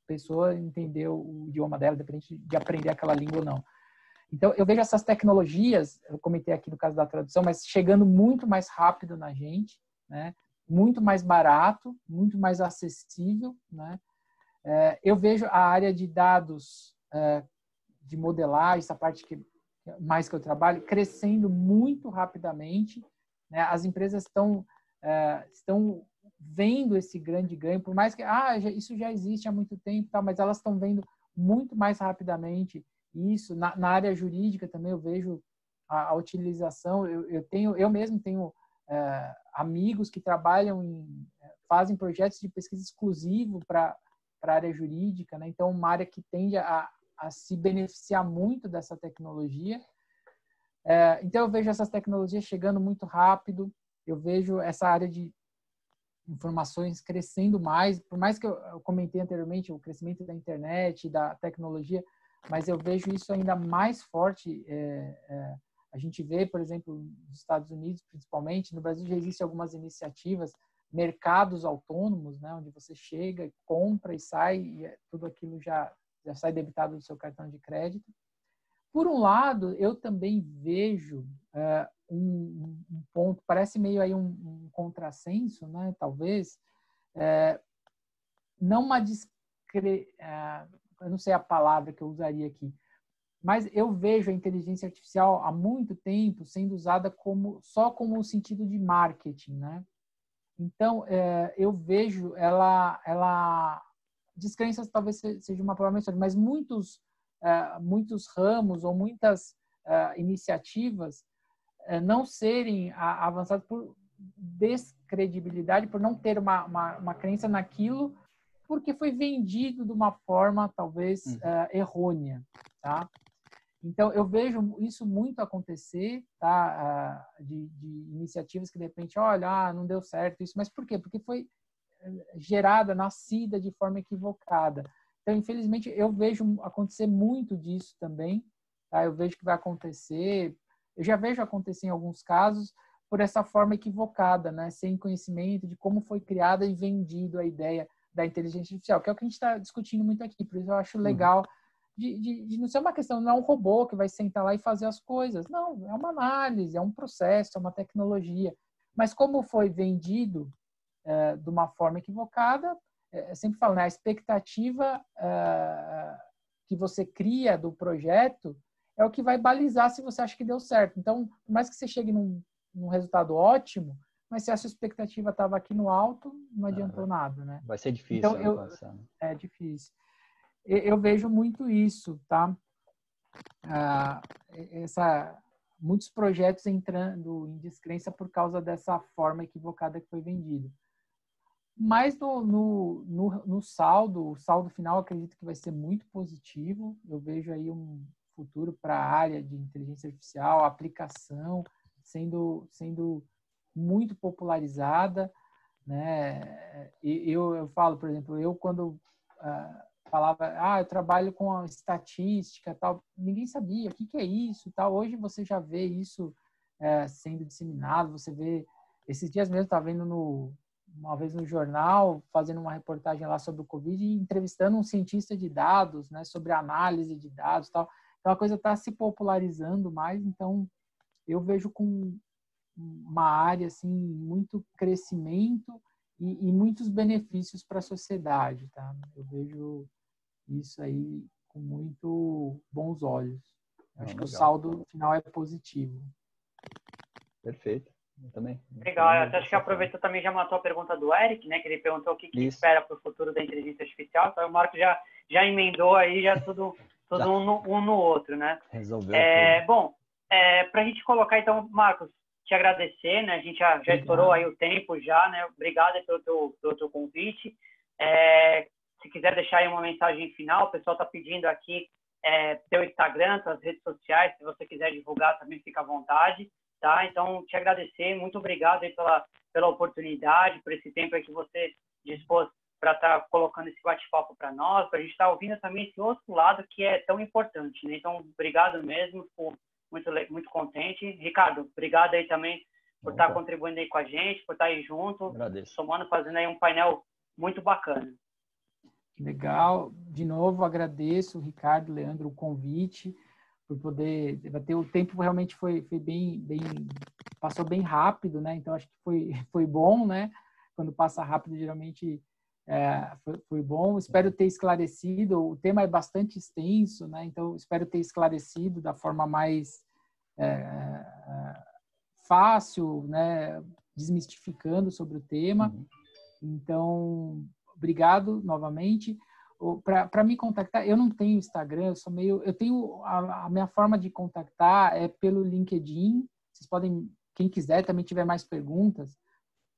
pessoa entender o idioma dela, independente de aprender aquela língua ou não. Então, eu vejo essas tecnologias, eu comentei aqui no caso da tradução, mas chegando muito mais rápido na gente, né? Muito mais barato, muito mais acessível, né? Eu vejo a área de dados, de modelagem, essa parte que eu trabalho, crescendo muito rapidamente, né? As empresas estão vendo esse grande ganho, por mais que isso já existe há muito tempo, tá? Mas elas estão vendo muito mais rapidamente isso. Na área jurídica também eu vejo a utilização. Eu mesmo tenho amigos que fazem projetos de pesquisa exclusivo para a área jurídica, né? Então, uma área que tende a se beneficiar muito dessa tecnologia. Então, eu vejo essas tecnologias chegando muito rápido, eu vejo essa área de informações crescendo mais, por mais que eu comentei anteriormente o crescimento da internet, da tecnologia, mas eu vejo isso ainda mais forte. A gente vê, por exemplo, nos Estados Unidos, principalmente, no Brasil já existem algumas iniciativas, mercados autônomos, né, onde você chega, compra e sai, e tudo aquilo já sai debitado do seu cartão de crédito. Por um lado, eu também vejo um ponto, parece meio aí um contrassenso, né, talvez, não uma eu não sei a palavra que eu usaria aqui, mas eu vejo a inteligência artificial há muito tempo sendo usada só como o sentido de marketing, né? Então, eu vejo ela descrenças talvez seja uma palavra menor, mas muitos ramos ou muitas iniciativas não serem avançadas por descredibilidade, por não ter uma crença naquilo, porque foi vendido de uma forma talvez errônea, tá? Então, eu vejo isso muito acontecer, tá? De iniciativas que, de repente, olha, não deu certo isso. Mas por quê? Porque foi nascida de forma equivocada. Então, infelizmente, eu vejo acontecer muito disso também, tá? Eu vejo que vai acontecer, eu já vejo acontecer em alguns casos por essa forma equivocada, né? Sem conhecimento de como foi criada e vendido a ideia da inteligência artificial, que é o que a gente está discutindo muito aqui. Por isso eu acho legal de não ser uma questão, não é um robô que vai sentar lá e fazer as coisas. Não, é uma análise, é um processo, é uma tecnologia. Mas como foi vendido de uma forma equivocada, eu sempre falo, né, a expectativa que você cria do projeto é o que vai balizar se você acha que deu certo. Então, por mais que você chegue num resultado ótimo, mas se a sua expectativa estava aqui no alto, não adiantou nada, né? Vai ser difícil então, alcançar. É difícil. Eu vejo muito isso, tá? Muitos projetos entrando em descrença por causa dessa forma equivocada que foi vendida. Mas no saldo, o saldo final, acredito que vai ser muito positivo. Eu vejo aí um futuro para a área de inteligência artificial, aplicação sendo muito popularizada, né? Eu falo, por exemplo, eu quando falava, eu trabalho com a estatística, tal, ninguém sabia o que é isso, tal. Hoje você já vê isso sendo disseminado, você vê, esses dias mesmo estava vendo uma vez no jornal, fazendo uma reportagem lá sobre o Covid e entrevistando um cientista de dados, né, sobre análise de dados, tal. Então a coisa está se popularizando mais, então eu vejo com uma área assim muito crescimento e muitos benefícios para a sociedade, tá? Eu vejo isso aí com muito bons olhos. Acho que o saldo final é positivo. Perfeito. Eu também. Legal. Acho que aproveitou também, já matou a pergunta do Eric, né? Que ele perguntou o que espera para o futuro da inteligência artificial. Então, o Marco já emendou aí, já tudo um no outro, né? Resolveu. Bom, para a gente colocar, então, Marcos, te agradecer, né? A gente já estourou aí o tempo já, né? Obrigado pelo teu convite. Se quiser deixar aí uma mensagem final, o pessoal está pedindo aqui teu Instagram, tuas redes sociais, se você quiser divulgar também fica à vontade, tá? Então, te agradecer, muito obrigado aí pela oportunidade, por esse tempo aí que você dispôs para estar colocando esse bate-papo para nós, para a gente estar ouvindo também esse outro lado que é tão importante, né? Então, obrigado mesmo, fico muito contente. Ricardo, obrigado aí também por estar contribuindo aí com a gente, por estar aí junto, Agradeço. somando, fazendo aí um painel muito bacana. Legal. De novo, agradeço, Ricardo, Leandro, o convite, por poder debater. O tempo realmente foi bem, passou bem rápido, né? Então, acho que foi bom, né? Quando passa rápido, geralmente foi bom. Espero ter esclarecido. O tema é bastante extenso, né? Então, espero ter esclarecido da forma mais fácil, né? Desmistificando sobre o tema. Então, obrigado novamente. Para me contactar, eu não tenho Instagram, eu tenho a minha forma de contactar é pelo LinkedIn. Vocês podem, quem quiser, também tiver mais perguntas,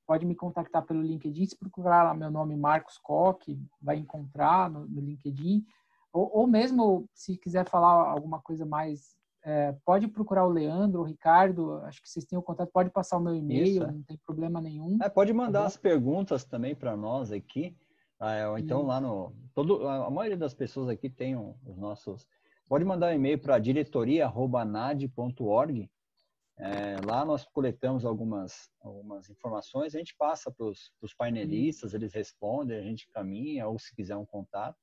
pode me contactar pelo LinkedIn. Se procurar lá meu nome, Marcos Koch, vai encontrar no LinkedIn. Ou mesmo, se quiser falar alguma coisa mais, pode procurar o Leandro, o Ricardo, acho que vocês têm o contato, pode passar o meu e-mail, não tem problema nenhum. Pode mandar as perguntas também para nós aqui. Ou então lá a maioria das pessoas aqui tem os nossos... Pode mandar um e-mail para diretoria@nad.org. Lá nós coletamos algumas informações, a gente passa para os painelistas, eles respondem, a gente caminha, ou se quiser um contato.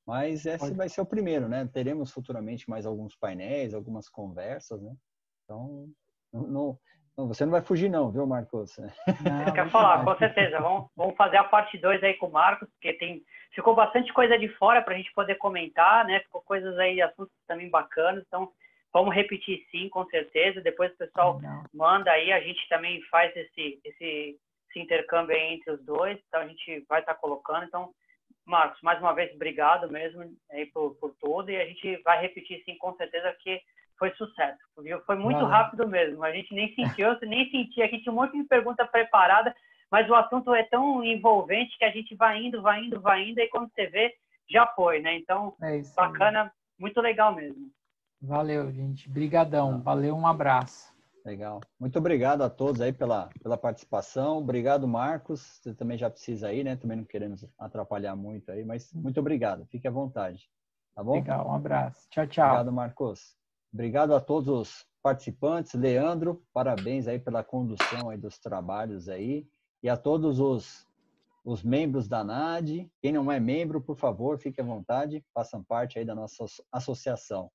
Mas esse vai ser o primeiro, né? Teremos futuramente mais alguns painéis, algumas conversas, né? Então, você não vai fugir não, viu, Marcos? Não, quer falar, com certeza. Vamos fazer a parte 2 aí com o Marcos, porque ficou bastante coisa de fora para a gente poder comentar, né? Ficou coisas aí, assuntos também bacanas, então vamos repetir sim, com certeza. Depois o pessoal manda aí, a gente também faz esse intercâmbio aí entre os dois, então a gente vai estar colocando. Então, Marcos, mais uma vez, obrigado mesmo aí por tudo, e a gente vai repetir sim, com certeza, que foi sucesso, viu? Foi muito rápido mesmo, a gente nem sentiu, eu nem sentia, aqui tinha um monte de pergunta preparada, mas o assunto é tão envolvente que a gente vai indo, e quando você vê, já foi, né? Então, bacana, muito legal mesmo. Valeu, gente. Brigadão. Valeu, um abraço. Legal. Muito obrigado a todos aí pela participação. Obrigado, Marcos. Você também já precisa ir, né? Também não queremos atrapalhar muito aí, mas muito obrigado. Fique à vontade. Tá bom? Legal, um abraço. Tchau, tchau. Obrigado, Marcos. Obrigado a todos os participantes. Leandro, parabéns aí pela condução aí dos trabalhos aí. E a todos os membros da NAD. Quem não é membro, por favor, fique à vontade. Façam parte aí da nossa associação.